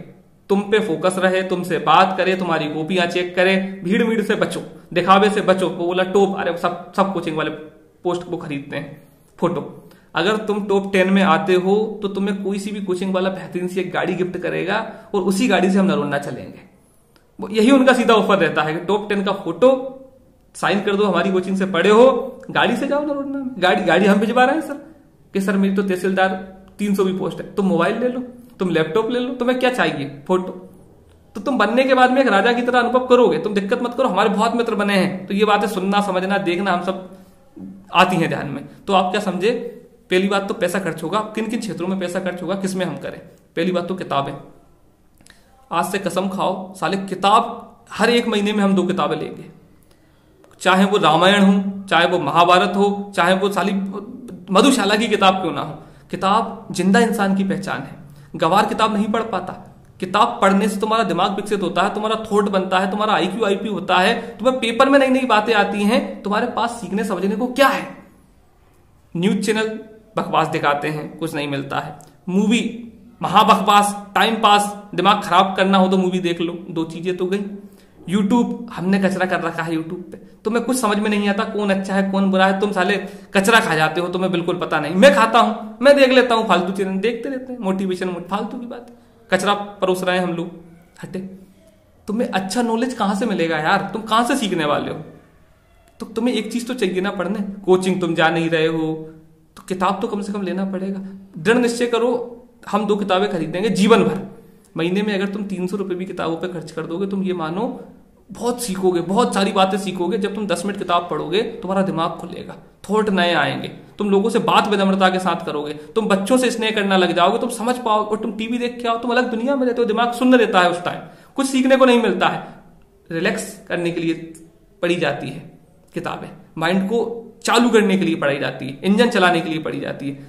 तुम पे फोकस रहे, तुमसे बात करे, तुम्हारी कॉपियां चेक करे, भीड़ भीड़ से बचो, दिखावे से बचो। वो बोला टॉप, अरे सब कोचिंग वाले पोस्ट को खरीदते हैं, फोटो। अगर तुम टॉप 10 में आते हो तो तुम्हें कोई सी भी कोचिंग वाला बेहतरीन सी एक गाड़ी गिफ्ट करेगा, और उसी गाड़ी से हम नरोन्ना चलेंगे। यही उनका सीधा ऑफर रहता है कि टॉप 10 का फोटो साइन कर दो, हमारी कोचिंग से पढ़े हो, गाड़ी से जाओ नरोन्ना में। गाड़ी हम भिजवा रहे हैं सर, कि सर मेरी तो तहसीलदार 300 भी पोस्ट है। तुम मोबाइल ले लो, तुम लैपटॉप ले लो, तुम्हें क्या चाहिए? फोटो। तो तुम बनने के बाद में एक राजा की तरह अनुभव करोगे। तुम दिक्कत मत करो, हमारे बहुत मित्र बने हैं, तो ये बातें सुनना, समझना, देखना हम सब आती हैं ध्यान में। तो आप क्या समझे? पहली बात तो पैसा खर्च होगा। किन किन क्षेत्रों में पैसा खर्च होगा, किसमें हम करें? पहली बात तो किताबें। आज से कसम खाओ साले, किताब हर 1 महीने में हम 2 किताबें लेंगे, चाहे वो रामायण हो, चाहे वो महाभारत हो, चाहे वो साली मधुशाला की किताब क्यों ना हो। किताब जिंदा इंसान की पहचान है। गवार किताब नहीं पढ़ पाता। किताब पढ़ने से तुम्हारा दिमाग विकसित होता है, तुम्हारा थॉट बनता है, तुम्हारा IQ IP होता है, तुम्हें पेपर में नई नई बातें आती हैं, तुम्हारे पास सीखने समझने को क्या है। न्यूज चैनल बकवास दिखाते हैं, कुछ नहीं मिलता है। मूवी महाबकवास, टाइम पास, दिमाग खराब करना हो तो मूवी देख लो, 2 चीजें तो गई। यूट्यूब हमने कचरा कर रखा है यूट्यूब पे, तुम्हें कुछ समझ में नहीं आता कौन अच्छा है कौन बुरा है, तुम साले कचरा खा जाते हो, तुम्हें बिल्कुल पता नहीं। मैं खाता हूं, मैं देख लेता हूं, फालतू चैनल देखते रहते हैं, मोटिवेशन फालतू की बात, कचरा परोस रहे हैं हम लोग, हटे। तुम्हें अच्छा नॉलेज कहां से मिलेगा यार, तुम कहां से सीखने वाले हो? तो तुम्हें एक चीज तो चाहिए ना पढ़ने, कोचिंग तुम जा नहीं रहे हो तो किताब तो कम से कम लेना पड़ेगा। दृढ़ निश्चय करो, हम 2 किताबें खरीदेंगे जीवन भर। महीने में अगर तुम 300 रुपए भी किताबों पे खर्च कर दोगे, तुम ये मानो बहुत सीखोगे, बहुत सारी बातें सीखोगे। जब तुम 10 मिनट किताब पढ़ोगे तुम्हारा दिमाग खुलेगा, थॉट नए आएंगे, तुम लोगों से बात विनम्रता के साथ करोगे, तुम बच्चों से स्नेह करना लग जाओगे, तुम समझ पाओगे। और तुम टीवी देख के आओ, तुम अलग दुनिया में रहते हो, दिमाग सुन्न रहता है, उस टाइम कुछ सीखने को नहीं मिलता है। रिलैक्स करने के लिए पढ़ी जाती है किताबें, माइंड को चालू करने के लिए पढ़ाई जाती है, इंजन चलाने के लिए पढ़ी जाती है।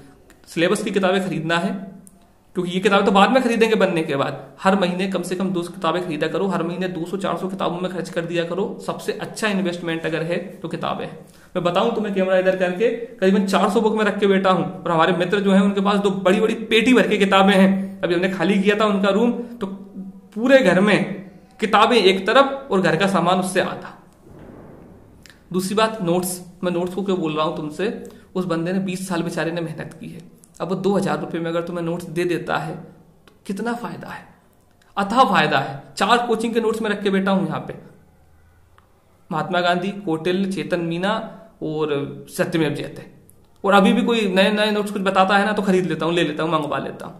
सिलेबस की किताबें खरीदना है, क्योंकि ये किताबें तो बाद में खरीदेंगे बनने के बाद। हर महीने कम से कम 2 किताबें खरीदा करो, हर महीने 200-400 किताबों में खर्च कर दिया करो। सबसे अच्छा इन्वेस्टमेंट अगर है तो किताबें हैं। मैं बताऊं तुम्हें, कैमरा इधर करके करीबन 400 बुक में रख के बैठा हूं, और हमारे मित्र जो हैं उनके पास 2 बड़ी बड़ी पेटी भर के किताबें हैं। अभी हमने खाली किया था उनका रूम, तो पूरे घर में किताबें एक तरफ और घर का सामान उससे आधा। दूसरी बात, नोट्स। मैं नोट्स को क्यों बोल रहा हूं तुमसे, उस बंदे ने 20 साल बेचारे ने मेहनत की है, अब वो 2000 रुपए में अगर तुम्हें नोट्स दे देता है तो कितना फायदा है, अथाह फायदा है। 4 कोचिंग के नोट्स में रख के बैठा हूं यहाँ पे, महात्मा गांधी, कौटिल्य, चेतन मीना और सत्यमेव जयते। और अभी भी कोई नए नए नोट्स कुछ बताता है ना तो खरीद लेता हूं, ले लेता हूं, मंगवा लेता हूं।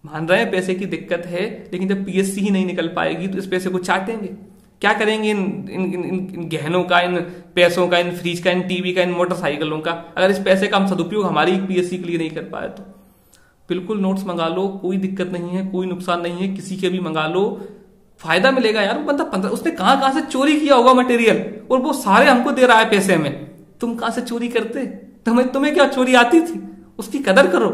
मान रहे हैं पैसे की दिक्कत है, लेकिन जब पीएससी ही नहीं निकल पाएगी तो इस पैसे को चाटेंगे क्या करेंगे? इन गहनों का, इन पैसों का, इन फ्रिज का, इन टीवी का, इन मोटरसाइकिलों का। अगर इस पैसे का हम सदुपयोग हमारी पीएससी के लिए नहीं कर पाए तो बिल्कुल नोट्स मंगा लो, कोई दिक्कत नहीं है, कोई नुकसान नहीं है, किसी के भी मंगा लो, फायदा मिलेगा यार। वो बंदा 15, उसने कहां से चोरी किया होगा मटेरियल, और वो सारे हमको दे रहा है पैसे में। तुम कहां से चोरी करते? तुम्हें क्या चोरी आती थी? उसकी कदर करो,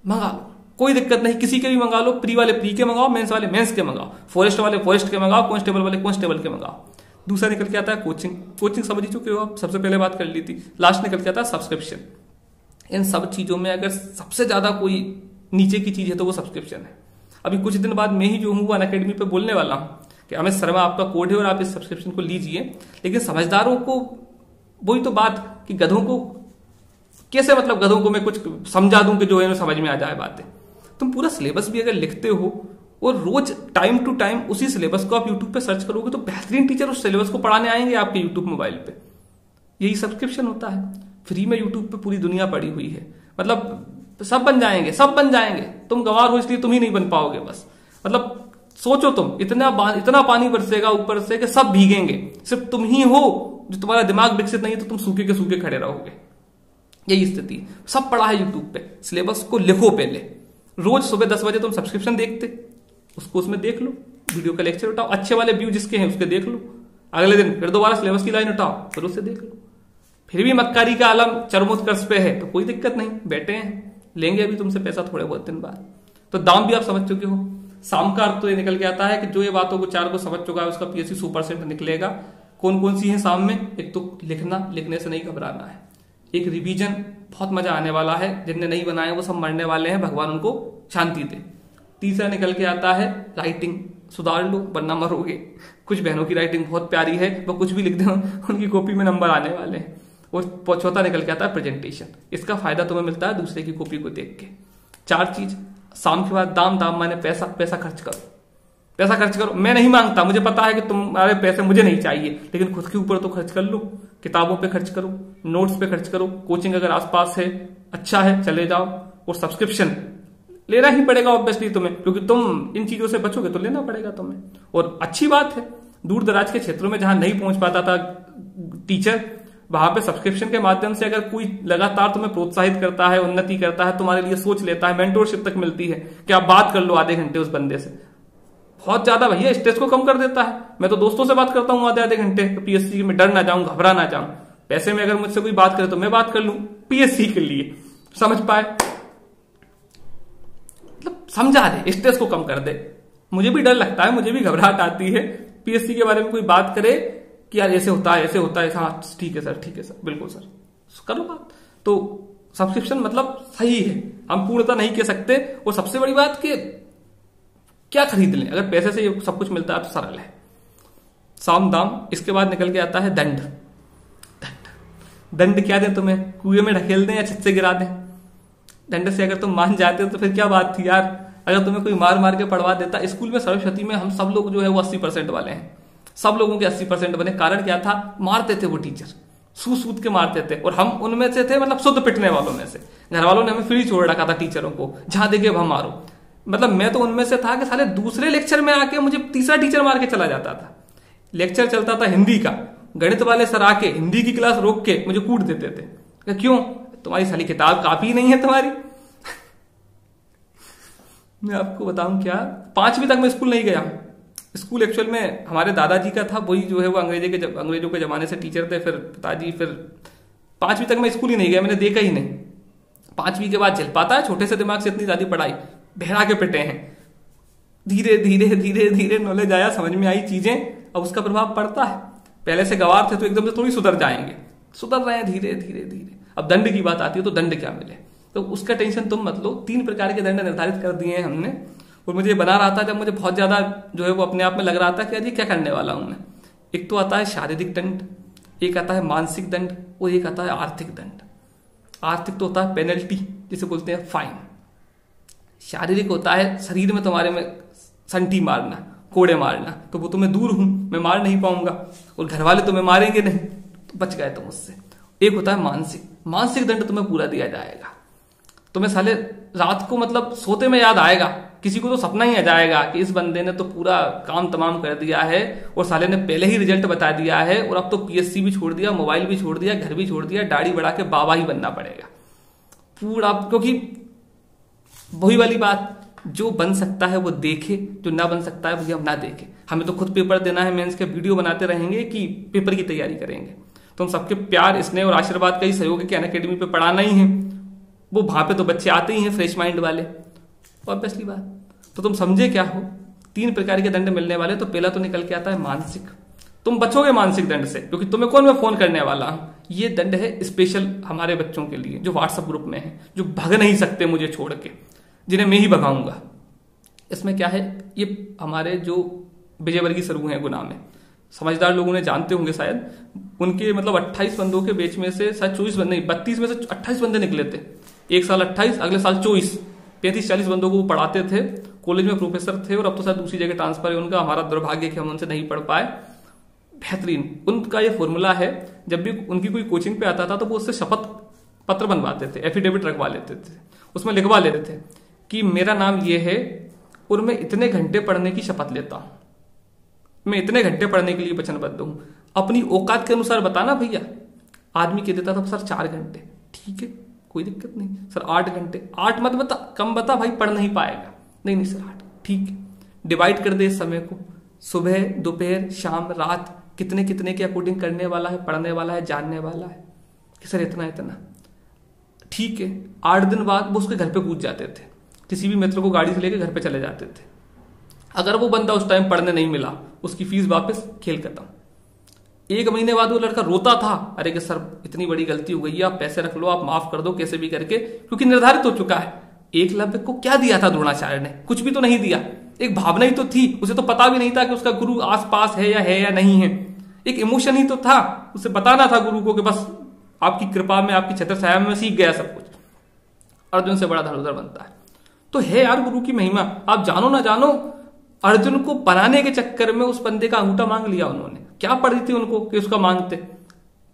मंगा लो, कोई दिक्कत नहीं, किसी के भी मंगा लो। प्री वाले प्री के मंगाओ, मेंस वाले मेंस के मंगाओ, फॉरेस्ट वाले फॉरेस्ट के मंगाओ, कांस्टेबल वाले कांस्टेबल के मंगाओ। दूसरा निकल के आता है कोचिंग। कोचिंग समझ ही चुके हो आप, सबसे पहले बात कर ली थी। लास्ट निकल के आता है सब्सक्रिप्शन। इन सब चीजों में अगर सबसे ज्यादा कोई नीचे की चीज है तो वो सब्सक्रिप्शन है। अभी कुछ दिन बाद मैं ही जो हूँ अनअकैडमी पे बोलने वाला हूँ कि अमित शर्मा आपका कोड है और आप इस सब्सक्रिप्शन को लीजिए। लेकिन समझदारों को वही तो बात कि गधों को कैसे, मतलब गधों को मैं कुछ समझा दूं कि जो है समझ में आ जाए बातें। तुम पूरा सिलेबस भी अगर लिखते हो और रोज टाइम टू टाइम उसी सिलेबस को आप यूट्यूब पे सर्च करोगे तो बेहतरीन टीचर उस सिलेबस को पढ़ाने आएंगे आपके यूट्यूब मोबाइल पे। यही सब्सक्रिप्शन होता है। फ्री में यूट्यूब पे पूरी दुनिया पड़ी हुई है, मतलब सब बन जाएंगे, सब बन जाएंगे। तुम गंवार हो इसलिए तुम ही नहीं बन पाओगे बस। मतलब सोचो तुम, इतना पानी बरसेगा ऊपर से कि सब भीगेंगे, सिर्फ तुम ही हो जो तुम्हारा दिमाग विकसित नहीं है तो तुम सूखे के सूखे खड़े रहोगे। यही स्थिति, सब पढ़ा है यूट्यूब पे। सिलेबस को लिखो पहले, रोज सुबह 10 बजे तुम सब्सक्रिप्शन देखते, उसको उसमें देख लो, वीडियो का लेक्चर उठाओ, अच्छे वाले व्यू जिसके हैं उसके देख लो। अगले दिन फिर दोबारा सिलेबस की लाइन उठाओ, फिर उससे देख लो। फिर भी मक्कारी का आलम चरमोत्कर्ष पे है तो कोई दिक्कत नहीं, बैठे हैं, लेंगे अभी तुमसे पैसा थोड़े बहुत दिन बाद। तो दाम भी आप समझ चुके हो। शाम का अर्थ तो ये निकल के आता है कि जो ये बातों को 4 को समझ चुका है उसका पीएससी 100% निकलेगा। कौन कौन सी है शाम में? एक तो लिखना, लिखने से नहीं घबराना है। एक रिवीजन, बहुत मजा आने वाला है। जिनने नहीं बनाए वो सब मरने वाले हैं, भगवान उनको शांति दे। तीसरा निकल के आता है राइटिंग, सुधार लो वरना मरोगे। कुछ बहनों की राइटिंग बहुत प्यारी है, वो कुछ भी लिख दो उनकी कॉपी में नंबर आने वाले हैं। और चौथा निकल के आता है प्रेजेंटेशन। इसका फायदा तुम्हें मिलता है दूसरे की कॉपी को देख के। 4 चीज शाम के बाद, दाम दाम माने पैसा, पैसा खर्च करो, पैसा खर्च करो। मैं नहीं मांगता, मुझे पता है कि तुम्हारे पैसे मुझे नहीं चाहिए, लेकिन खुद के ऊपर तो खर्च कर लो। किताबों पे खर्च करो, नोट्स पे खर्च करो, कोचिंग अगर आसपास है अच्छा है चले जाओ, और सब्सक्रिप्शन लेना ही पड़ेगा ऑब्वियसली तुम्हें, क्योंकि तुम इन चीजों से बचोगे तो लेना पड़ेगा तुम्हें। और अच्छी बात है, दूर दराज के क्षेत्रों में जहां नहीं पहुंच पाता था टीचर, वहां पे सब्सक्रिप्शन के माध्यम से अगर कोई लगातार तुम्हें प्रोत्साहित करता है, उन्नति करता है, तुम्हारे लिए सोच लेता है, मेंटोरशिप तक मिलती है कि आप बात कर लो आधे घंटे उस बंदे से, बहुत ज्यादा भैया स्ट्रेस को कम कर देता है। मैं तो दोस्तों से बात करता हूं आधे घंटे, पीएससी में डर ना जाऊं, घबरा ना जाऊं। पैसे में अगर मुझसे कोई बात करे तो मैं बात कर लूं पीएससी के लिए, समझ पाए, मतलब समझा दे, स्ट्रेस को कम कर दे। मुझे भी डर लगता है, मुझे भी घबराहट आती है, पीएससी के बारे में कोई बात करे कि यार ऐसे होता है, ऐसे होता है, हाँ ठीक है सर, ठीक है सर, बिल्कुल सर, करो बात। तो सब्सक्रिप्शन मतलब सही है, हम पूर्णतः नहीं कह सकते। और सबसे बड़ी बात कि क्या खरीद लें? अगर पैसे से ये सब कुछ मिलता है तो सरल है, साम दाम। इसके बाद निकल के आता है दंड। दंड क्या दें तुम्हें? कुएं में ढकेल दें या छत से गिरा दें? दंड से अगर तुम मान जाते हो तो फिर क्या बात थी यार। अगर तुम्हें कोई मार मार के पढ़वा देता। स्कूल में सरस्वती में हम सब लोग जो है वो 80% वाले हैं, सब लोगों के 80% बने। कारण क्या था? मारते थे वो टीचर, सूद के मारते थे, और हम उनमें से थे, मतलब शुद्ध पिटने वालों में से। घर वालों ने हमें फ्री छोड़ रखा था टीचरों को, जहां देखे वहां मारो। मतलब मैं तो उनमें से था कि साले दूसरे लेक्चर में आके मुझे तीसरा टीचर मार के चला जाता था। लेक्चर चलता था हिंदी का, गणित वाले सर आके हिंदी की क्लास रोक के मुझे कूट देते थे। क्यों? तुम्हारी साली किताब काफी नहीं है तुम्हारी। मैं आपको बताऊं क्या, 5वीं तक मैं स्कूल नहीं गया। स्कूल एक्चुअल में हमारे दादाजी का था, वही जो है वो अंग्रेजों के जमाने से टीचर थे। फिर पिताजी, फिर 5वीं तक मैं स्कूल ही नहीं गया, मैंने देखा ही नहीं। 5वीं के बाद झेल पाता है, छोटे से दिमाग से इतनी ज्यादा पढ़ाई, बहरा के पिटे हैं। धीरे धीरे धीरे धीरे नॉलेज आया, समझ में आई चीजें, अब उसका प्रभाव पड़ता है। पहले से गवार थे तो एकदम से थोड़ी सुधर जाएंगे, सुधर रहे हैं धीरे धीरे धीरे। अब दंड की बात आती है तो दंड क्या मिले, तो उसका टेंशन तुम मत लो। 3 प्रकार के दंड निर्धारित कर दिए हैं हमने, और मुझे बना रहा था जब मुझे बहुत ज्यादा जो है वो अपने आप में लग रहा था कि अरे क्या करने वाला हूं मैं। एक तो आता है शारीरिक दंड, एक आता है मानसिक दंड, और एक आता है आर्थिक दंड। आर्थिक तो होता है पेनल्टी, जिसे बोलते हैं फाइन। शारीरिक होता है शरीर में तुम्हारे में संटी मारना, कोड़े मारना, तो वो तो मैं दूर हूं, मैं मार नहीं पाऊंगा, और घर वाले तुम्हें मारेंगे नहीं, तो बच गए तुम उससे। एक होता है मानसिक। मानसिक दंड तुम्हें पूरा दिया जाएगा। तुम्हें साले रात को मतलब सोते में याद आएगा, किसी को तो सपना ही आ जाएगा कि इस बंदे ने तो पूरा काम तमाम कर दिया है, और साले ने पहले ही रिजल्ट बता दिया है, और अब तो पीएससी भी छोड़ दिया, मोबाइल भी छोड़ दिया, घर भी छोड़ दिया, दाढ़ी बढ़ा के बाबा ही बनना पड़ेगा पूरा। क्योंकि वही वाली बात, जो बन सकता है वो देखे, जो ना बन सकता है भैया ना देखे। हमें तो खुद पेपर देना है, मेंस के वीडियो बनाते रहेंगे कि पेपर की तैयारी करेंगे। तो हम सबके प्यार, स्नेह और आशीर्वाद का ही सहयोग के अनअकैडमी पे पढ़ाना ही है। वो वहां पे तो बच्चे आते ही हैं फ्रेश माइंड वाले, ऑब्वियसली बात। तो तुम समझे क्या हो, 3 प्रकार के दंड मिलने वाले। तो पहला तो निकल के आता है मानसिक। तुम बचोगे मानसिक दंड से, क्योंकि तुम्हें कौन मैं फोन करने वाला हूं। ये दंड है स्पेशल हमारे बच्चों के लिए, जो व्हाट्सएप ग्रुप में है, जो भग नहीं सकते मुझे छोड़ के, जिन्हें मैं ही भगाऊंगा। इसमें क्या है, ये हमारे जो विजयवर्गीय सरू हैं गुना में, समझदार लोगों ने जानते होंगे शायद। उनके मतलब 28 बंदों के बेच में से शायद 24 बंदे, 32 में से 28 बंदे निकले थे। एक साल 28, अगले साल 24, 35-40 बंदों को वो पढ़ाते थे। कॉलेज में प्रोफेसर थे, और अब तो शायद दूसरी जगह ट्रांसफर है उनका। हमारा दुर्भाग्य कि हम उनसे नहीं पढ़ पाए। बेहतरीन उनका ये फॉर्मूला है, जब भी उनकी कोई कोचिंग पे आता था तो वो उससे शपथ पत्र बनवाते थे, एफिडेविट रखवा लेते थे, उसमें लिखवा लेते थे कि मेरा नाम ये है और मैं इतने घंटे पढ़ने की शपथ लेता हूं, मैं इतने घंटे पढ़ने के लिए वचनबद्ध हूं। अपनी औकात के अनुसार बताना भैया। आदमी कह देता था सर 4 घंटे, ठीक है कोई दिक्कत नहीं। सर 8 घंटे, 8 मत बता, कम बता भाई, पढ़ नहीं पाएगा। नहीं सर 8, ठीक है। डिवाइड कर दे इस समय को, सुबह, दोपहर, शाम, रात, कितने कितने के अकॉर्डिंग करने वाला है, पढ़ने वाला है, जानने वाला है कि सर इतना इतना, ठीक है। 8 दिन बाद वो उसके घर पे पूछ जाते थे, किसी भी मित्र को गाड़ी से लेके घर पे चले जाते थे। अगर वो बंदा उस टाइम पढ़ने नहीं मिला, उसकी फीस वापस, खेल खत्म। 1 महीने बाद वो लड़का रोता था, अरे कि सर इतनी बड़ी गलती हो गई है, आप पैसे रख लो, आप माफ कर दो कैसे भी करके, क्योंकि निर्धारित हो चुका है। एकलव्य को क्या दिया था द्रोणाचार्य ने? कुछ भी तो नहीं दिया। एक भावना ही तो थी, उसे तो पता भी नहीं था कि उसका गुरु आसपास है या नहीं है। एक इमोशन ही तो था, उसे बताना था गुरु को कि बस आपकी कृपा में, आपकी छत्र छाया में सीख गया सब कुछ। अर्जुन से बड़ा धनुर्धर बनता है। तो है यार गुरु की महिमा, आप जानो ना जानो, अर्जुन को बनाने के चक्कर में उस बंदे का अंगूठा मांग लिया उन्होंने। क्या पड़ी थी उनको कि उसका मांगते?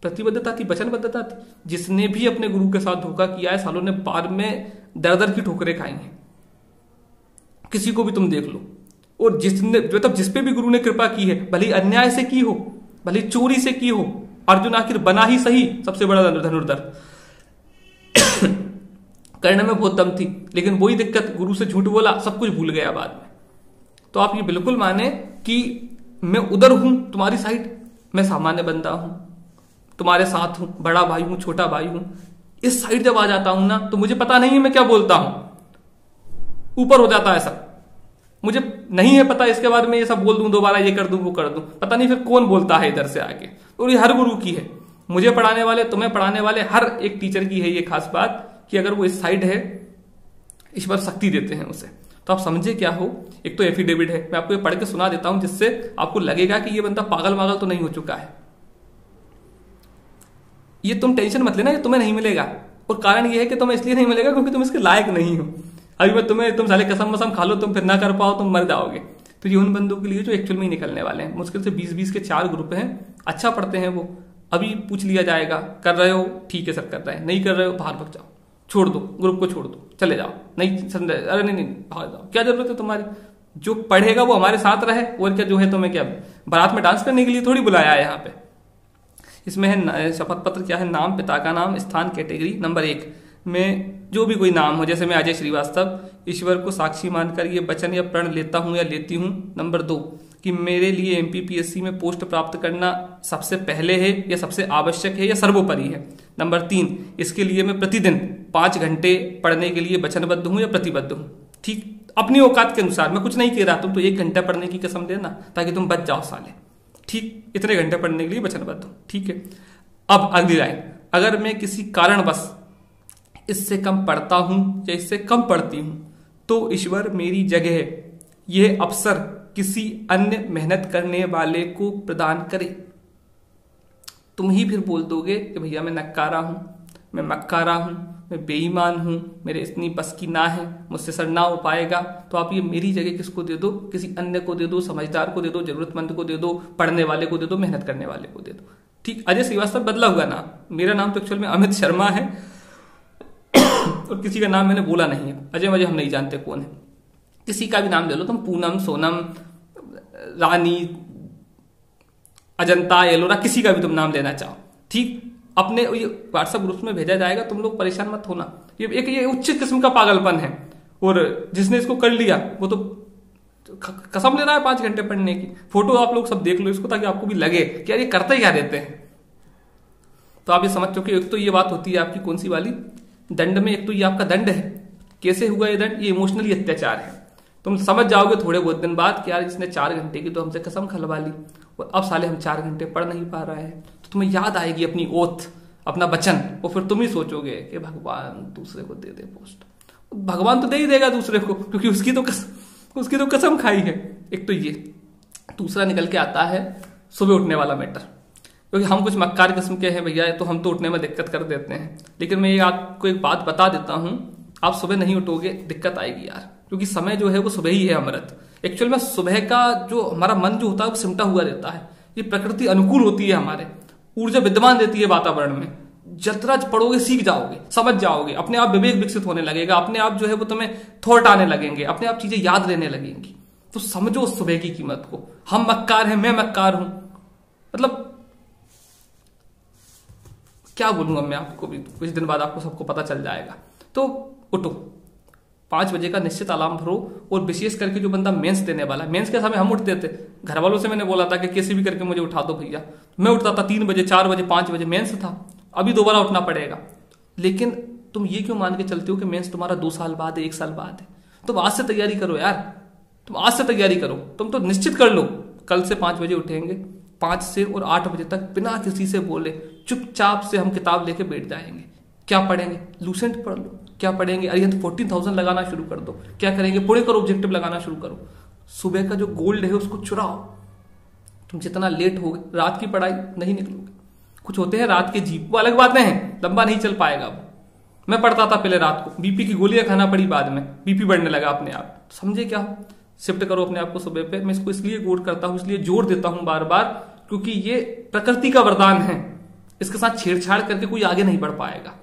प्रतिबद्धता थी, वचनबद्धता थी। जिसने भी अपने गुरु के साथ धोखा किया है, सालों ने बाद में दर दर की ठोकरें खाई हैं। किसी को भी तुम देख लो, और जिसने मतलब जिस पे भी गुरु ने कृपा की है, भले अन्याय से की हो, भले चोरी से की हो, अर्जुन आखिर बना ही सही सबसे बड़ा धनुर्धर। करने में बहुत दम थी, लेकिन वही दिक्कत, गुरु से झूठ बोला, सब कुछ भूल गया बाद में। तो आप ये बिल्कुल माने कि मैं उधर हूं तुम्हारी साइड, मैं सामान्य बंदा हूं, तुम्हारे साथ हूं, बड़ा भाई हूं, छोटा भाई हूं। इस साइड जब आ जाता हूं ना, तो मुझे पता नहीं है मैं क्या बोलता हूं, ऊपर हो जाता है सब। मुझे नहीं है पता इसके बारे में, ये सब बोल दूं दोबारा, ये कर दूं वो कर दूं, पता नहीं फिर कौन बोलता है इधर से आके। और ये हर गुरु की है, मुझे पढ़ाने वाले, तुम्हें पढ़ाने वाले, हर एक टीचर की है ये खास बात कि अगर वो इस साइड है, ईश्वर शक्ति देते हैं उसे। तो आप समझे क्या हो, एक तो एफिडेविट है, मैं आपको ये पढ़ के सुना देता हूं जिससे आपको लगेगा कि ये बंदा पागल वागल तो नहीं हो चुका है। ये तुम टेंशन मत लेना, ये तुम्हें नहीं मिलेगा, और कारण ये है कि तुम्हें इसलिए नहीं मिलेगा क्योंकि तुम इसके लायक नहीं हो। अभी मैं तुम साले कसम वसम खा लो, तुम फिर ना कर पाओ, तुम मर जाओगे। तो ये उन बंदों के लिए जो एक्चुअल में ही निकलने वाले हैं। मुश्किल से 20-20 के 4 ग्रुप हैं, अच्छा पढ़ते हैं वो। अभी पूछ लिया जाएगा, कर रहे हो ठीक है सर कर रहे हैं, नहीं कर रहे हो बाहर भग जाओ, छोड़ दो ग्रुप को, छोड़ दो, चले जाओ, नहीं अरे नहीं बाहर जाओ, क्या जरूरत है तुम्हारी। जो पढ़ेगा वो हमारे साथ रहे, और क्या जो है तुम्हें क्या बारात में डांस करने के लिए थोड़ी बुलाया है यहाँ पे। इसमें है शपथ पत्र, क्या है, नाम, पिता का नाम, स्थान, कैटेगरी। नंबर 1 में जो भी कोई नाम हो, जैसे मैं अजय श्रीवास्तव, ईश्वर को साक्षी मानकर ये वचन या प्रण लेता हूं या लेती हूं। नंबर 2 कि मेरे लिए एमपीपीएससी में पोस्ट प्राप्त करना सबसे पहले है या सबसे आवश्यक है या सर्वोपरि है। नंबर 3 इसके लिए मैं प्रतिदिन 5 घंटे पढ़ने के लिए वचनबद्ध हूं या प्रतिबद्ध हूं। ठीक, अपनी औकात के अनुसार, मैं कुछ नहीं कह रहा, तुम तो 1 घंटा पढ़ने की कसम देना ताकि तुम बच जाओ साले। ठीक, इतने घंटे पढ़ने के लिए वचनबद्ध हूं। ठीक है, अब अगली लाइन, अगर मैं किसी कारणवश इससे कम पढ़ता हूं या इससे कम पढ़ती हूं तो ईश्वर मेरी जगह यह अवसर किसी अन्य मेहनत करने वाले को प्रदान करे। तुम ही फिर बोल दोगे कि भैया मैं नक्कारा हूं, मैं मक्कारा हूं, मैं बेईमान हूं, मेरे इतनी बस की ना है, मुझसे सर ना हो पाएगा। तो आप ये मेरी जगह किसको दे दो, किसी अन्य को दे दो, समझदार को दे दो, जरूरतमंद को दे दो, पढ़ने वाले को दे दो, मेहनत करने वाले को दे दो। ठीक, अजय श्रीवास्तव बदला हुआ नाम, मेरा नाम तो एक्चुअल में अमित शर्मा है और किसी का नाम मैंने बोला नहीं है। अजय मजे हम नहीं जानते कौन है, किसी का भी नाम ले लो तुम, पूनम, सोनम, रानी, अजंता, एलोरा, किसी का भी तुम नाम लेना चाहो। ठीक, अपने व्हाट्सएप ग्रुप में भेजा जाएगा, तुम लोग परेशान मत होना। ये उच्च किस्म का पागलपन है, और जिसने इसको कर लिया वो तो कसम ले रहा है 5 घंटे पढ़ने की। फोटो आप लोग सब देख लो इसको, ताकि आपको भी लगे कि यार ये करते क्या रहते हैं। तो आप ये समझ चुके, एक तो ये बात होती है आपकी कौन सी वाली, दंड में। एक तो ये आपका दंड है, कैसे हुआ ये दंड, ये इमोशनली अत्याचार है। तुम समझ जाओगे थोड़े बहुत दिन बाद कि यार इसने 4 घंटे की तो हमसे कसम खलवा ली, और अब साले हम 4 घंटे पढ़ नहीं पा रहे हैं। तो तुम्हें याद आएगी अपनी ओथ, अपना वचन, और फिर तुम ही सोचोगे कि भगवान दूसरे को दे दे पोस्ट। भगवान तो दे ही देगा दूसरे को, क्योंकि उसकी तो कसम खाई है। एक तो ये, दूसरा निकल के आता है सुबह उठने वाला मैटर, क्योंकि हम कुछ मक्कार किस्म के हैं भैया, तो हम तो उठने में दिक्कत कर देते हैं। लेकिन मैं ये आपको एक बात बता देता हूं, आप सुबह नहीं उठोगे दिक्कत आएगी यार, क्योंकि समय जो है वो सुबह ही है अमृत। एक्चुअल में सुबह का जो हमारा मन जो होता है वो सिमटा हुआ रहता है, ये प्रकृति अनुकूल होती है, हमारे ऊर्जा विद्यमान रहती है वातावरण में। जितना पढ़ोगे सीख जाओगे, समझ जाओगे, अपने आप विवेक विकसित होने लगेगा, अपने आप जो है वो तुम्हें थॉट आने लगेंगे, अपने आप चीजें याद रहने लगेंगी। तो समझो उस सुबह की कीमत को। हम मक्कार हैं, मैं मक्कार हूं, मतलब क्या बोलूंगा मैं आपको, भी कुछ दिन बाद आपको सबको पता चल जाएगा। तो उठो, 5 बजे का निश्चित अलार्म भरो, और विशेष करके जो बंदा मेंस देने वाला है, मेंस के समय हम उठते थे, घर वालों से मैंने बोला था कि कैसे भी करके मुझे उठा दो भैया, मैं उठता था 3 बजे, 4 बजे, 5 बजे मेंस था। अभी दोबारा उठना पड़ेगा। लेकिन तुम ये क्यों मान के चलते हो कि मेंस तुम्हारा 2 साल बाद है, 1 साल बाद है। तुम आज से तैयारी करो यार, तुम आज से तैयारी करो। तुम तो निश्चित कर लो कल से 5 बजे उठेंगे, 5 से और 8 बजे तक बिना किसी से बोले चुपचाप से हम किताब लेके बैठ जाएंगे। क्या पढ़ेंगे, लूसेंट पढ़ लो। क्या पढ़ेंगे, अरिहंत 14,000 लगाना शुरू कर दो। क्या करेंगे, पुणेकर ऑब्जेक्टिव लगाना शुरू करो। सुबह का जो गोल्ड है उसको चुराओ। तुम जितना लेट होगे, रात की पढ़ाई नहीं निकलोगे। कुछ होते हैं रात के जीव, वो अलग बातें हैं, लंबा नहीं चल पाएगा वो। मैं पढ़ता था पहले रात को, बीपी की गोलियां खाना पड़ी बाद में, बीपी बढ़ने लगा अपने आप। समझे क्या, शिफ्ट करो अपने आप को सुबह पे। मैं इसको इसलिए गौर करता हूं, इसलिए जोर देता हूं बार बार, क्योंकि ये प्रकृति का वरदान है। इसके साथ छेड़छाड़ करके कोई आगे नहीं बढ़ पाएगा।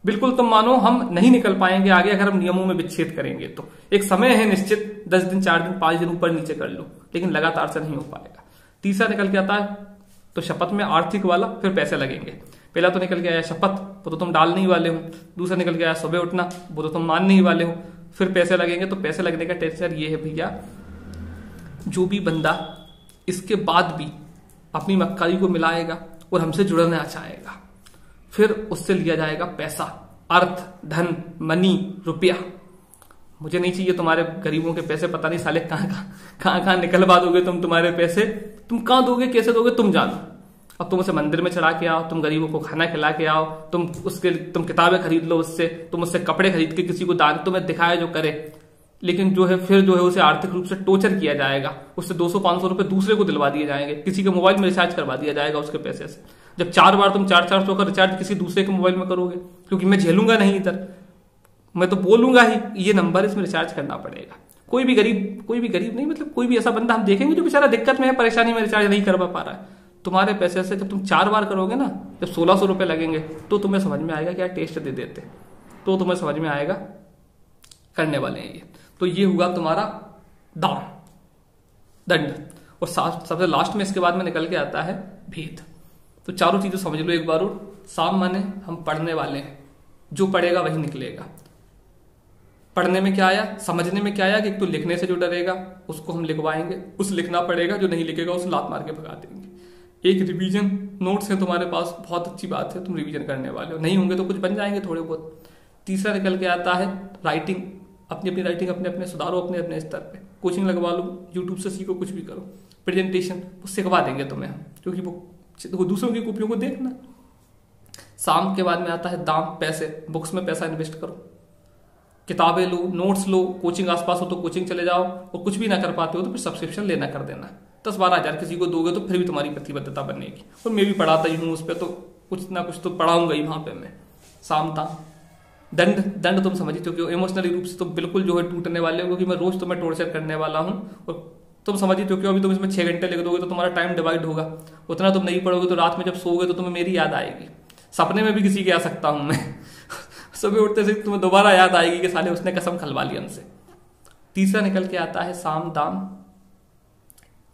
बिल्कुल तुम मानो हम नहीं निकल पाएंगे आगे अगर हम नियमों में विच्छेद करेंगे। तो एक समय है निश्चित, 10 दिन, 4 दिन, 5 दिन ऊपर नीचे कर लो, लेकिन लगातार से नहीं हो पाएगा। तीसरा निकल के आता है तो शपथ में आर्थिक वाला, फिर पैसे लगेंगे। पहला तो निकल के आया शपथ, वो तो तुम डाल नहीं वाले हो। दूसरा निकल के आया सुबह उठना, वो तो तुम मान नहीं वाले हो। फिर पैसे लगेंगे। तो पैसे लगने का टेंशन ये है भैया, जो भी बंदा इसके बाद भी अपनी मक्कारी को मिलाएगा और हमसे जुड़ना चाहेगा, फिर उससे लिया जाएगा पैसा, अर्थ, धन, मनी, रुपया। मुझे नहीं चाहिए तुम्हारे गरीबों के पैसे, पता नहीं साले कहां निकलवा दोगे तुम तुम्हारे पैसे। तुम कहां दोगे, कैसे दोगे, तुम जानो। अब तुम उसे मंदिर में चढ़ा के आओ, तुम गरीबों को खाना खिला के आओ, तुम किताबें खरीद लो उससे, तुम उससे कपड़े खरीद के किसी को दान, तुम्हें दिखाए जो करे। लेकिन जो है फिर जो है उसे आर्थिक रूप से टॉर्चर किया जाएगा, उससे 200-500 रुपए दूसरे को दिलवा दिए जाएंगे, किसी के मोबाइल में रिचार्ज करवा दिया जाएगा उसके पैसे से। जब 4 बार तुम 400 का रिचार्ज किसी दूसरे के मोबाइल में करोगे, क्योंकि मैं झेलूंगा नहीं इधर, मैं तो बोलूंगा ही ये नंबर इसमें रिचार्ज करना पड़ेगा। कोई भी गरीब नहीं, मतलब कोई भी ऐसा बंदा हम देखेंगे जो बेचारा दिक्कत में है, परेशानी में, रिचार्ज नहीं कर पा रहा है, तुम्हारे पैसे से जब तुम 4 बार करोगे ना, जब 1600 रुपए लगेंगे, तो तुम्हें समझ में आएगा क्या टेस्ट दे देते, तो तुम्हें समझ में आएगा करने वाले हैं ये। तो ये हुआ तुम्हारा दाम, दंड। और सबसे लास्ट में इसके बाद में निकल के आता है भेद। तो चारों चीजें समझ लो एक बार। और साम माने हम पढ़ने वाले हैं, जो पढ़ेगा वही निकलेगा। पढ़ने में क्या आया, समझने में क्या आया कि एक तो लिखने से जो डरेगा उसको हम लिखवाएंगे, उस लिखना पड़ेगा, जो नहीं लिखेगा उसे लात मार के भगा देंगे। एक रिवीजन नोट्स है तुम्हारे पास, बहुत अच्छी बात है, तुम रिवीजन करने वाले हो, नहीं होंगे तो कुछ बन जाएंगे थोड़े बहुत। तीसरा निकल के आता है राइटिंग, अपनी राइटिंग अपने सुधारो, अपने स्तर पे कोचिंग लगवा लो, यूट्यूब से सीखो, कुछ भी करो। प्रेजेंटेशन वो सिखवा देंगे तुम्हें हम, क्योंकि वो दूसरों की कॉपियों को देखना। शाम के बाद में आता है दाम, पैसे, बुक्स में पैसा इन्वेस्ट करो, किताबें लो, नोट्स लो, कोचिंग आसपास हो तो कोचिंग चले जाओ, और कुछ भी ना कर पाते हो तो फिर सब्सक्रिप्शन लेना कर देना। 10-12 हज़ार किसी को दोगे तो फिर भी तुम्हारी प्रतिबद्धता बनेगी। और मैं भी पढ़ाता ही हूँ उस पर, तो कुछ ना कुछ तो पढ़ाऊंगा ही वहां पे मैं। शाम दाम, दंड तुम समझ चुके हो, इमोशनली रूप से तो बिल्कुल जो है टूटने वाले हो, क्योंकि मैं रोज तुम्हें टॉर्चर करने वाला हूँ। और तुम समझ ही चुके हो, अभी तुम इसमें 6 घंटे लिख दोगे तो तुम्हारा टाइम डिवाइड होगा, उतना तुम नहीं पढ़ोगे तो रात में जब सोओगे तो तुम्हें मेरी याद आएगी। सपने में भी किसी के आ सकता हूं मैं सुबह उठते से तुम्हें दोबारा याद आएगी कि साले उसने कसम खलवा ली हमसे। तीसरा निकल के आता है साम दाम,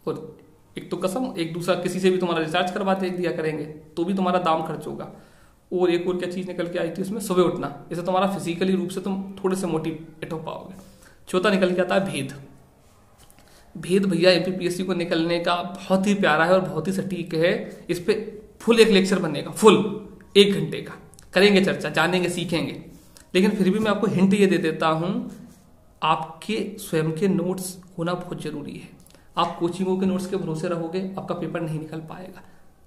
और एक तो कसम, एक दूसरा किसी से भी तुम्हारा रिचार्ज करवा दिया करेंगे तो भी तुम्हारा दाम खर्च होगा। और एक और क्या चीज निकल के आई थी उसमें, सुबह उठना, इससे तुम्हारा फिजिकली रूप से तुम थोड़े से मोटिवेट हो पाओगे। चौथा निकल के आता है भेद। भेद भैया एमपीपीएससी को निकलने का बहुत ही प्यारा है और बहुत ही सटीक है। इस पे फुल एक लेक्चर बनेगा, फुल 1 घंटे का करेंगे चर्चा, जानेंगे, सीखेंगे। लेकिन फिर भी मैं आपको हिंट ये दे देता हूं, आपके स्वयं के नोट्स होना बहुत जरूरी है। आप कोचिंगों के नोट्स के भरोसे रहोगे, आपका पेपर नहीं निकल पाएगा।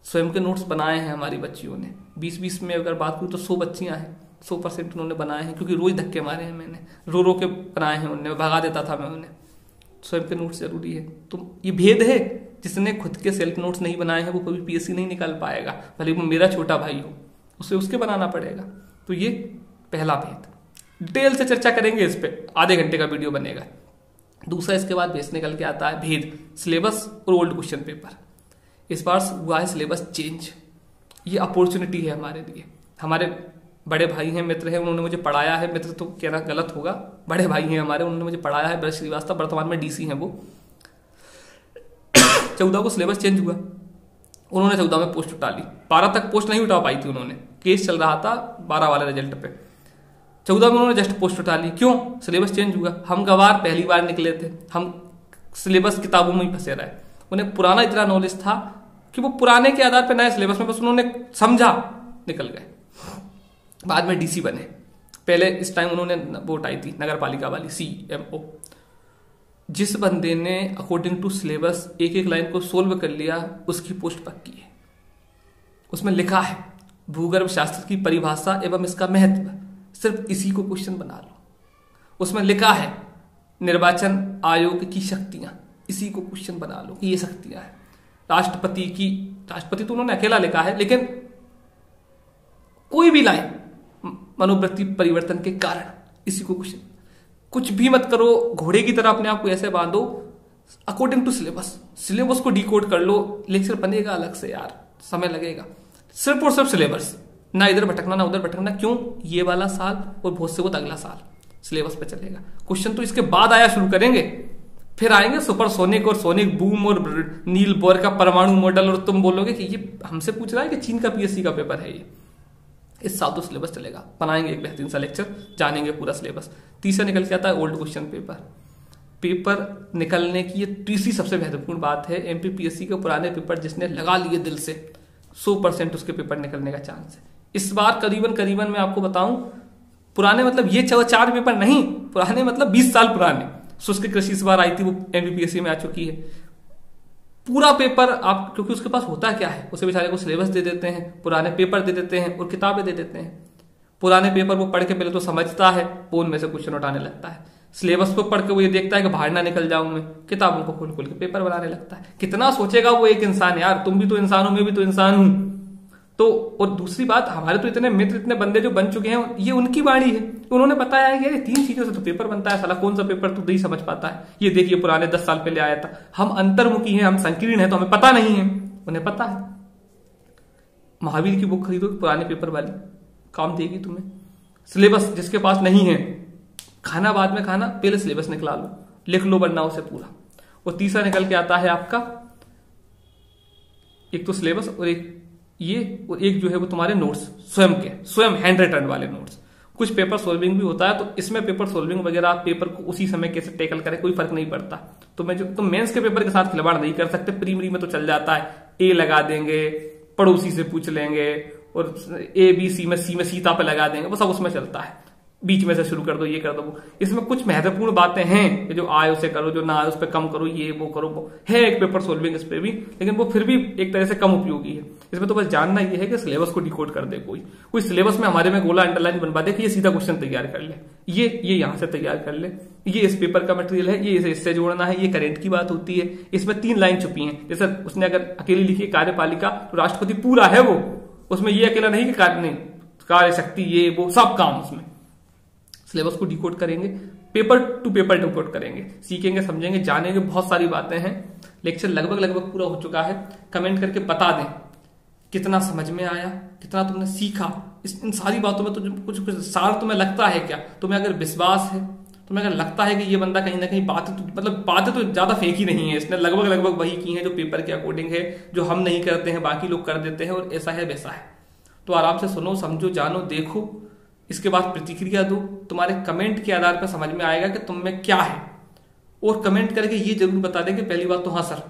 स्वयं के नोट्स बनाए हैं हमारी बच्चियों ने, 20-20 में अगर बात करूं तो 100 बच्चियां हैं, 100% उन्होंने बनाए हैं, क्योंकि रोज धक्के मारे हैं मैंने, रो के बनाए हैं उन्होंने, भगा देता था मैं उन्हें। स्वयं के नोट्स जरूरी है। तो ये भेद है, जिसने खुद के सेल्फ नोट्स नहीं बनाए हैं वो कभी पीएससी नहीं निकाल पाएगा, भले वो मेरा छोटा भाई हो, उसे उसके बनाना पड़ेगा। तो ये पहला भेद, डिटेल से चर्चा करेंगे इस पे, आधे घंटे का वीडियो बनेगा। दूसरा इसके बाद बेस निकल के आता है भेद, सिलेबस और ओल्ड क्वेश्चन पेपर। इस बार हुआ है सिलेबस चेंज, ये अपॉर्चुनिटी है हमारे लिए। हमारे बड़े भाई हैं, मित्र हैं, उन्होंने मुझे पढ़ाया है, मित्र तो कहना गलत होगा, बड़े भाई हैं हमारे, उन्होंने मुझे पढ़ाया है। ब्रज श्रीवास्तव वर्तमान में डीसी हैं वो। 14 को सिलेबस चेंज हुआ, उन्होंने 14 में पोस्ट उठा ली। 12 तक पोस्ट नहीं उठा पाई थी उन्होंने, केस चल रहा था 12 वाले रिजल्ट पे। 14 में उन्होंने जस्ट पोस्ट उठा ली, क्यों? सिलेबस चेंज हुआ। हम गवार पहली बार निकले थे, हम सिलेबस किताबों में ही फंसे रहे। उन्हें पुराना इतना नॉलेज था कि वो पुराने के आधार पर नए सिलेबस में बस उन्होंने समझा, निकल गए। बाद में डीसी बने, पहले इस टाइम उन्होंने वोट आई थी नगर पालिका वाली, CMO। जिस बंदे ने अकॉर्डिंग टू सिलेबस एक लाइन को सोल्व कर लिया, उसकी पोस्ट पक्की है। उसमें लिखा है भूगर्भ शास्त्र की परिभाषा एवं इसका महत्व, सिर्फ इसी को क्वेश्चन बना लो। उसमें लिखा है निर्वाचन आयोग की शक्तियां, इसी को क्वेश्चन बना लो कि ये शक्तियां हैं। राष्ट्रपति तो उन्होंने अकेला लिखा है, लेकिन कोई भी लाइन मनोवृत्ति परिवर्तन के कारण, इसी को क्वेश्चन। कुछ भी मत करो, घोड़े की तरह अपने आप को ऐसे बांधो अकॉर्डिंग टू सिलेबस को डिकोड कर लो। लेक्चर बनेगा अलग से यार, समय लगेगा। सिर्फ और सिर्फ सिलेबस, ना इधर भटकना ना उधर भटकना। क्यों? ये वाला साल और बहुत से बहुत अगला साल सिलेबस पे चलेगा। क्वेश्चन तो इसके बाद आया शुरू करेंगे, फिर आएंगे सुपरसोनिक और सोनिक बूम और नील बोर का परमाणु मॉडल, और तुम बोलोगे कि ये हमसे पूछ रहा है कि चीन का पीएससी का पेपर है ये। इस साल तो सिलेबस चलेगा, बनाएंगे एक बेहतरीन सा लेक्चर, जानेंगे पूरा सिलेबस। तीसरा निकल के आता है ओल्ड क्वेश्चन पेपर निकलने की ये तीसरी सबसे महत्वपूर्ण बात है। एमपीपीएससी के पुराने पेपर जिसने लगा लिए दिल से, 100% उसके पेपर निकलने का चांस है। इस बार करीबन मैं आपको बताऊं, पुराने मतलब ये 4 पेपर नहीं, पुराने मतलब 20 साल पुराने। शुष्क कृषि इस बार आई थी, वो एमपीपीएससी में आ चुकी है। पूरा पेपर आप, क्योंकि उसके पास होता क्या है, उसे बेचारे को सिलेबस दे देते हैं, पुराने पेपर दे देते हैं और किताबें दे देते हैं। पुराने पेपर वो पढ़ के पहले तो समझता है, वो उनमें से क्वेश्चन उठाने लगता है। सिलेबस को पढ़ के वो ये देखता है कि बाहर ना निकल जाऊं मैं, किताबों को खोल खोल के पेपर बनाने लगता है। कितना सोचेगा वो एक इंसान, यार तुम भी तो इंसान हो, मैं भी तो इंसान हूं। तो और दूसरी बात, हमारे तो इतने मित्र, इतने बंदे जो बन चुके हैं, ये उनकी वाणी है, उन्होंने बताया है कि ये 3 चीजों से तो पेपर बनता है, साला कौन सा पेपर तू नहीं समझ पाता है, ये देखिए पुराने 10 साल पहले आया था। हम अंतर्मुखी हैं, हम संकीर्ण हैं, तो हमें पता नहीं है, उन्हें पता है। महावीर की बुक खरीदो पुराने पेपर वाली, काम देगी तुम्हें। सिलेबस जिसके पास नहीं है, खाना बाद में खाना, पहले सिलेबस निकला लो, लिख लो बनना उसे पूरा। और तीसरा निकल के आता है आपका, एक तो सिलेबस और एक ये, और एक जो है वो तुम्हारे नोट्स स्वयं के, स्वयं हैंड रिटन वाले नोट्स। कुछ पेपर सोल्विंग भी होता है, तो इसमें पेपर सोल्विंग वगैरह आप पेपर को उसी समय कैसे टैकल करें कोई फर्क नहीं पड़ता। तो मैं जो तुम मेंस के पेपर के साथ खिलवाड़ नहीं कर सकते, प्रीमरी में तो चल जाता है, ए लगा देंगे, पड़ोसी से पूछ लेंगे, और ए बी सी में सीता पे लगा देंगे, वो सब उसमें चलता है। बीच में से शुरू कर दो, ये कर दो वो। इसमें कुछ महत्वपूर्ण बातें हैं कि जो आए उसे करो, जो ना आए उस पर कम करो, ये वो करो, वो है एक पेपर सोल्विंग इस पे भी, लेकिन वो फिर भी एक तरह से कम उपयोगी है। इसमें तो बस जानना ये है कि सिलेबस को डिकोड कर दे कोई सिलेबस में हमारे में गोला अंडरलाइन बनवा दे कि ये सीधा क्वेश्चन तैयार कर ले, ये यहां से तैयार कर ले, ये इस पेपर का मटेरियल है, ये इससे जोड़ना है, ये करेंट की बात होती है, इसमें 3 लाइन छुपी है। जैसे उसने अगर अकेली लिखी कार्यपालिका, तो राष्ट्रपति पूरा है वो, उसमें ये अकेला नहीं कि कार्य शक्ति, ये वो सब काम उसमें। सिलेबस को डिकोड करेंगे, पेपर टू पेपर डिकोड करेंगे, सीखेंगे, समझेंगे, जानेंगे, बहुत सारी बातें हैं। लेक्चर लगभग पूरा हो चुका है। कमेंट करके बता दें कितना समझ में आया, कितना तुमने सीखा। इन सारी बातों में तो कुछ सार तुम्हें लगता है क्या? तुम्हें अगर विश्वास है, तुम्हें अगर लगता है कि ये बंदा कहीं ना कहीं बातें तो ज्यादा फेक ही नहीं है, इसने लगभग वही की है जो पेपर के अकॉर्डिंग है, जो हम नहीं करते हैं बाकी लोग कर देते हैं, और ऐसा है वैसा है। तो आराम से सुनो, समझो, जानो, देखो, इसके बाद प्रतिक्रिया दो। तुम्हारे कमेंट के आधार पर समझ में आएगा कि तुम में क्या है। और कमेंट करके ये जरूर बता दें कि पहली बात तो हाँ सर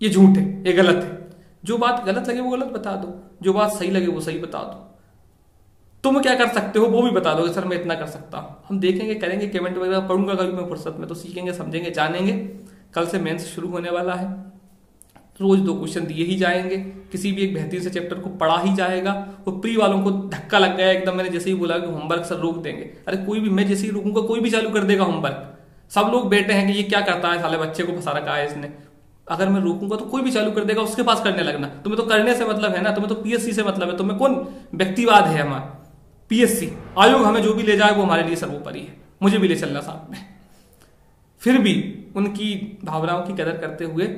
ये झूठ है, ये गलत है। जो बात गलत लगे वो गलत बता दो, जो बात सही लगे वो सही बता दो। तुम क्या कर सकते हो वो भी बता दो कि सर मैं इतना कर सकता हूं। हम देखेंगे, करेंगे, कमेंट वगैरह पढ़ूंगा कभी मैं फुर्सत में, तो सीखेंगे, समझेंगे, जानेंगे। कल से मेंस शुरू होने वाला है, रोज 2 क्वेश्चन दिए ही जाएंगे, किसी भी एक बेहतरीन से चैप्टर को पढ़ा ही जाएगा। और प्री वालों को धक्का लग गया एकदम, मैंने जैसे ही बोला कि होमवर्क सर रोक देंगे, अरे कोई भी, मैं जैसे ही रोकूंगा कोई भी चालू कर देगा होमवर्क। सब लोग बैठे हैं कि ये क्या करता है, साले बच्चे को फंसा रखा है इसने। अगर मैं रोकूंगा तो कोई भी चालू कर देगा, उसके पास करने लगना। तुम्हें तो करने से मतलब है ना, तुम्हें तो पीएससी से मतलब है। तुम्हें कौन व्यक्तिवाद है हमारा? पीएससी आयोग हमें जो भी ले जाए वो हमारे लिए सर्वोपरि है, मुझे भी ले चलना साथ में। फिर भी उनकी भावनाओं की कदर करते हुए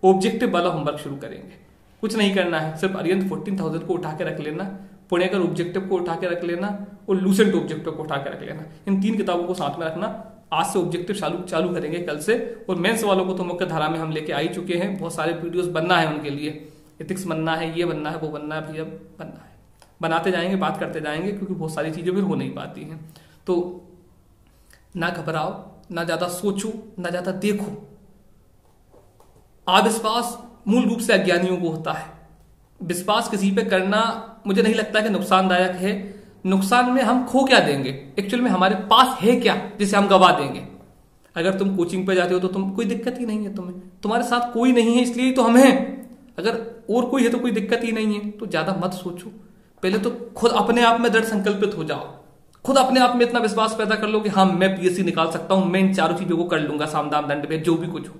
ऑब्जेक्टिव वाला होमवर्क शुरू करेंगे। कुछ नहीं करना है, सिर्फ अरिहंत 14,000 को उठा के रख लेना, पुणेकर ऑब्जेक्टिव को उठा के रख लेना, और लूसेंट ऑब्जेक्टिव को उठा के रख लेना। इन 3 किताबों को साथ में रखना। आज से ऑब्जेक्टिव चालू करेंगे कल से। और मेंस वालों को तो मुख्य धारा में हम लेके आ ही चुके हैं, बहुत सारे वीडियोस बनना है उनके लिए, एथिक्स बनना है, ये बनना है, वो बनना है, भैया बनना है। बनाते जाएंगे, बात करते जाएंगे, क्योंकि बहुत सारी चीजें फिर हो नहीं पाती हैं। तो ना घबराओ, ना ज्यादा सोचो, ना ज्यादा देखो। अविश्वास मूल रूप से अज्ञानियों को होता है। विश्वास किसी पे करना मुझे नहीं लगता कि नुकसानदायक है। नुकसान में हम खो क्या देंगे, एक्चुअल में हमारे पास है क्या जिसे हम गवा देंगे। अगर तुम कोचिंग पे जाते हो तो तुम कोई दिक्कत ही नहीं है, तुम्हारे साथ कोई नहीं है इसलिए तो हम हैं। अगर और कोई है तो कोई दिक्कत ही नहीं है। तो ज्यादा मत सोचो, पहले तो खुद अपने आप में दृढ़ संकल्पित हो जाओ। खुद अपने आप में इतना विश्वास पैदा कर लो कि हाँ मैं पीएससी निकाल सकता हूं, मैं इन 4 चीजों को कर लूंगा, साम दाम दंड में जो भी कुछ हो।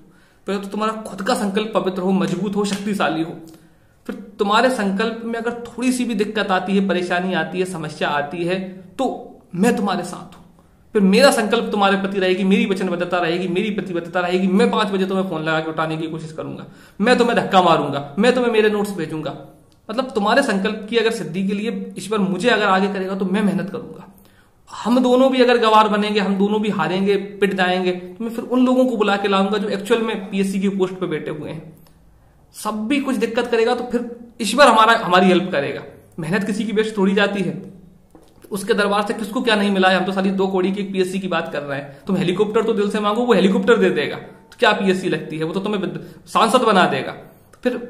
पहले तो तुम्हारा खुद का संकल्प पवित्र हो, मजबूत हो, शक्तिशाली हो। फिर तुम्हारे संकल्प में अगर थोड़ी सी भी दिक्कत आती है, परेशानी आती है, समस्या आती है, तो मैं तुम्हारे साथ हूं। फिर मेरा संकल्प तुम्हारे प्रति रहेगी, मेरी वचनबद्धता रहेगी, मेरी प्रतिबद्धता रहेगी। मैं 5 बजे तुम्हें फोन लगा के उठाने की कोशिश करूंगा, मैं तुम्हें धक्का मारूंगा, मैं तुम्हें मेरे नोट्स भेजूंगा। मतलब तुम्हारे संकल्प की अगर सिद्धि के लिए ईश्वर मुझे अगर आगे करेगा तो मैं मेहनत करूंगा। हम दोनों भी अगर गवार बनेंगे, हम दोनों भी हारेंगे, पिट जाएंगे, तो मैं फिर उन लोगों को बुला के लाऊंगा जो एक्चुअल में पीएससी की पोस्ट पे बैठे हुए हैं। सब भी कुछ दिक्कत करेगा तो फिर ईश्वर हमारी हेल्प करेगा। मेहनत किसी की बेस्ट थोड़ी जाती है। उसके दरबार से किसको क्या नहीं मिला है। हम तो सारी 2 कौड़ी की पीएससी की बात कर रहे हैं। तुम हेलीकॉप्टर तो दिल से मांगो, वो हेलीकॉप्टर दे देगा। तो क्या पीएससी लगती है, वो तो तुम्हें सांसद बना देगा। फिर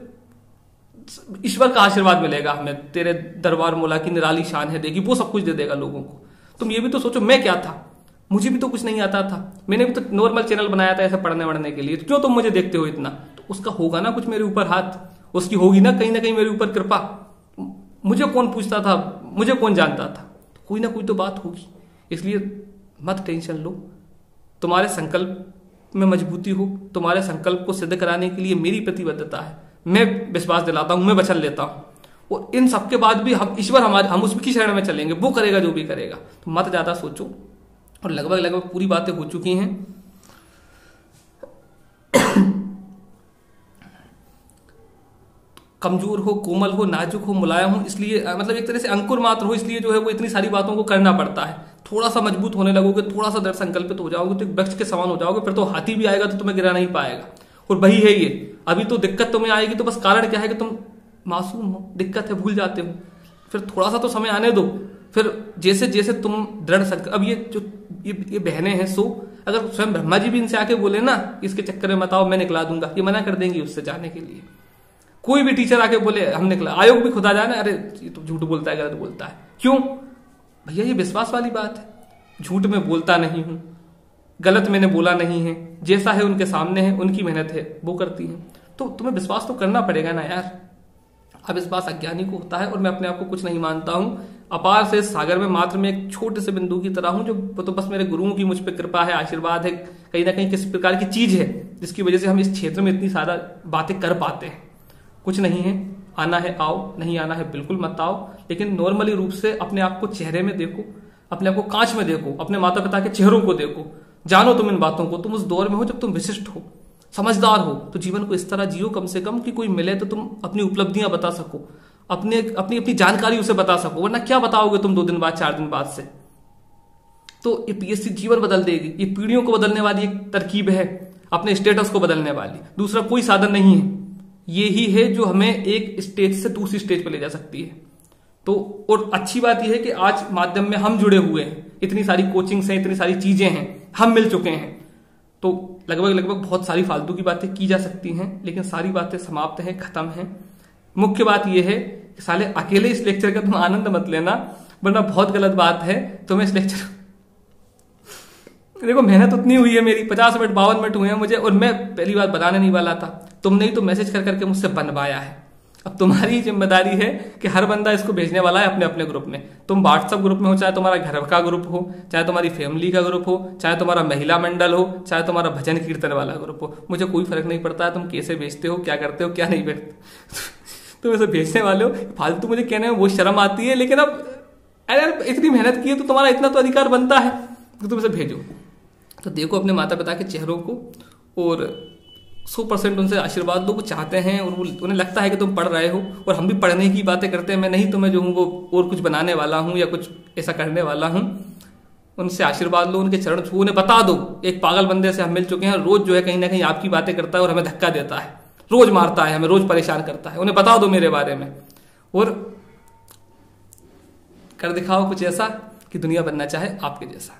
ईश्वर का आशीर्वाद मिलेगा हमें, तेरे दरबार मौला की निराली शान है देगी, वो सब कुछ दे देगा लोगों को। तुम ये भी तो सोचो, मैं क्या था, मुझे भी तो कुछ नहीं आता था। मैंने भी तो नॉर्मल चैनल बनाया था ऐसे पढ़ने वढ़ने के लिए। तो क्यों तुम मुझे देखते हो इतना? तो उसका होगा ना कुछ मेरे ऊपर हाथ, उसकी होगी ना कहीं मेरे ऊपर कृपा। मुझे कौन पूछता था, मुझे कौन जानता था? कोई ना कोई तो बात होगी। इसलिए मत टेंशन लो, तुम्हारे संकल्प में मजबूती हो, तुम्हारे संकल्प को सिद्ध कराने के लिए मेरी प्रतिबद्धता है, मैं विश्वास दिलाता हूं, मैं वचन लेता हूं। और इन सबके बाद भी हम ईश्वर हम उसकी शरण में चलेंगे, वो करेगा जो भी करेगा। तो मत ज्यादा सोचो। और लगभग पूरी बातें हो चुकी हैं। कमजोर हो, कोमल हो, नाजुक हो, मुलायम हो, इसलिए मतलब एक तरह से अंकुर मात्र हो, इसलिए जो है वो इतनी सारी बातों को करना पड़ता है। थोड़ा सा मजबूत होने लगोगे, थोड़ा सा दृढ़ संकल्पित हो जाओगे तो एक वृक्ष के समान हो जाओगे, फिर तो हाथी भी आएगा तो तुम्हें गिरा नहीं पाएगा। और वही है ये, अभी तो दिक्कत तुम्हें आएगी तो बस कारण क्या है कि तुम मासूम हो, दिक्कत है, भूल जाते हो। फिर थोड़ा सा तो समय आने दो, फिर जैसे जैसे तुम दृढ़ संकल्प। अब ये जो ये बहनें हैं, सो अगर स्वयं ब्रह्मा जी भी इनसे आके बोले ना इसके चक्कर में मत आओ, मैं निकला दूंगा, ये मना कर देंगी उससे जाने के लिए। कोई भी टीचर आके बोले हम निकला, आयोग भी खुदा जाने, अरे ये तो झूठ बोलता है, गलत बोलता है। क्यों भैया? ये विश्वास वाली बात है। झूठ में बोलता नहीं हूं, गलत मैंने बोला नहीं है, जैसा है उनके सामने है, उनकी मेहनत है वो करती है, तो तुम्हें विश्वास तो करना पड़ेगा ना यार। अविश्वास अज्ञानी को होता है। और मैं अपने आप को कुछ नहीं मानता हूं, अपार से सागर में मात्र मैं एक छोटे से बिंदु की तरह हूं, जो तो बस मेरे गुरुओं की मुझ पर कृपा है, आशीर्वाद है, कहीं ना कहीं किस प्रकार की चीज है जिसकी वजह से हम इस क्षेत्र में इतनी सारा बातें कर पाते हैं। कुछ नहीं है, आना है आओ, नहीं आना है बिल्कुल मत आओ, लेकिन नॉर्मली रूप से अपने आप को चेहरे में देखो, अपने आप को कांच में देखो, अपने माता पिता के चेहरों को देखो, जानो तुम इन बातों को। तुम उस दौर में हो जब तुम विशिष्ट हो, समझदार हो, तो जीवन को इस तरह जियो कम से कम कि कोई मिले तो तुम अपनी उपलब्धियां बता सको, अपनी अपनी जानकारी उसे बता सको। वरना क्या बताओगे तुम 2 दिन बाद, 4 दिन बाद से? तो ये पीएससी जीवन बदल देगी, ये पीढ़ियों को बदलने वाली एक तरकीब है, अपने स्टेटस को बदलने वाली, दूसरा कोई साधन नहीं है। ये ही है जो हमें एक स्टेज से दूसरी स्टेज पर ले जा सकती है। तो और अच्छी बात यह है कि आज माध्यम में हम जुड़े हुए हैं, इतनी सारी कोचिंग्स हैं, इतनी सारी चीजें हैं, हम मिल चुके हैं, तो लगभग बहुत सारी फालतू की बातें की जा सकती हैं, लेकिन सारी बातें समाप्त हैं, खत्म हैं। मुख्य बात यह है कि साले अकेले इस लेक्चर का तुम आनंद मत लेना, वरना बहुत गलत बात है। तुम्हें इस लेक्चर देखो, मेहनत उतनी हुई है मेरी, 50 मिनट 52 मिनट हुए हैं मुझे, और मैं पहली बार बनाने नहीं वाला था। तुमने ही तो मैसेज कर करके मुझसे बनवाया है। अब तुम्हारी जिम्मेदारी है कि हर बंदा इसको भेजने वाला है अपने अपने ग्रुप में। तुम व्हाट्सएप ग्रुप में हो, चाहे तुम्हारा घर का ग्रुप हो, चाहे तुम्हारी फैमिली का ग्रुप हो, चाहे तुम्हारा महिला मंडल हो, चाहे तुम्हारा भजन कीर्तन वाला ग्रुप हो, मुझे कोई फर्क नहीं पड़ता है तुम कैसे भेजते हो, क्या करते हो, क्या नहीं करते। तुम ऐसे भेजने वाले हो, फालतू मुझे कहने में बहुत शर्म आती है, लेकिन अब अरे इतनी मेहनत की है तो तुम्हारा इतना तो अधिकार बनता है कि तुम इसे भेजो। तो देखो अपने माता पिता के चेहरों को और 100% उनसे आशीर्वाद लो। वो चाहते हैं और उन्हें लगता है कि तुम पढ़ रहे हो, और हम भी पढ़ने की बातें करते हैं। मैं नहीं तुम्हें जो हूँ वो और कुछ बनाने वाला हूँ या कुछ ऐसा करने वाला हूँ। उनसे आशीर्वाद लो, उनके चरण छू, उन्हें बता दो। एक पागल बंदे से हम मिल चुके हैं, रोज जो है कहीं ना कहीं आपकी बातें करता है और हमें धक्का देता है, रोज मारता है, हमें रोज परेशान करता है। उन्हें बता दो मेरे बारे में और कर दिखाओ कुछ ऐसा कि दुनिया बनना चाहे आपके जैसा।